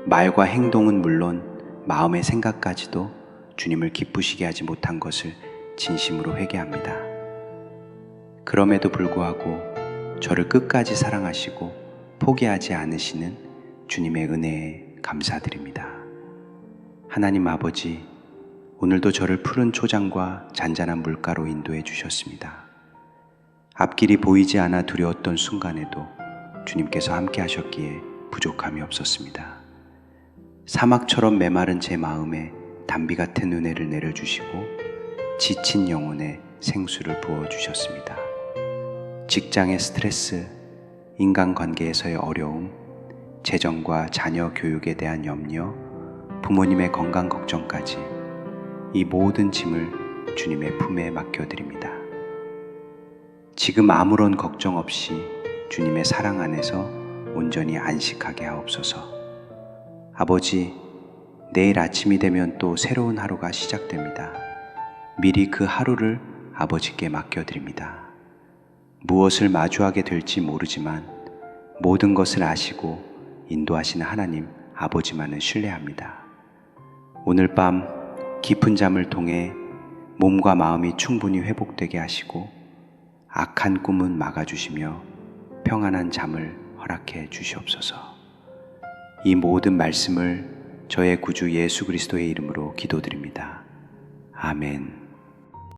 말과 행동은 물론 마음의 생각까지도 주님을 기쁘시게 하지 못한 것을 진심으로 회개합니다. 그럼에도 불구하고 저를 끝까지 사랑하시고 포기하지 않으시는 주님의 은혜에 감사드립니다. 하나님 아버지, 오늘도 저를 푸른 초장과 잔잔한 물가로 인도해 주셨습니다. 앞길이 보이지 않아 두려웠던 순간에도 주님께서 함께 하셨기에 부족함이 없었습니다. 사막처럼 메마른 제 마음에 단비 같은 은혜를 내려주시고 지친 영혼에 생수를 부어주셨습니다. 직장의 스트레스, 인간관계에서의 어려움, 재정과 자녀 교육에 대한 염려, 부모님의 건강 걱정까지 이 모든 짐을 주님의 품에 맡겨드립니다. 지금 아무런 걱정 없이 주님의 사랑 안에서 온전히 안식하게 하옵소서. 아버지, 내일 아침이 되면 또 새로운 하루가 시작됩니다. 미리 그 하루를 아버지께 맡겨드립니다. 무엇을 마주하게 될지 모르지만 모든 것을 아시고 인도하시는 하나님 아버지만을 신뢰합니다. 오늘 밤 깊은 잠을 통해 몸과 마음이 충분히 회복되게 하시고 악한 꿈은 막아주시며 평안한 잠을 허락해 주시옵소서. 이 모든 말씀을 저의 구주 예수 그리스도의 이름으로 기도드립니다. 아멘.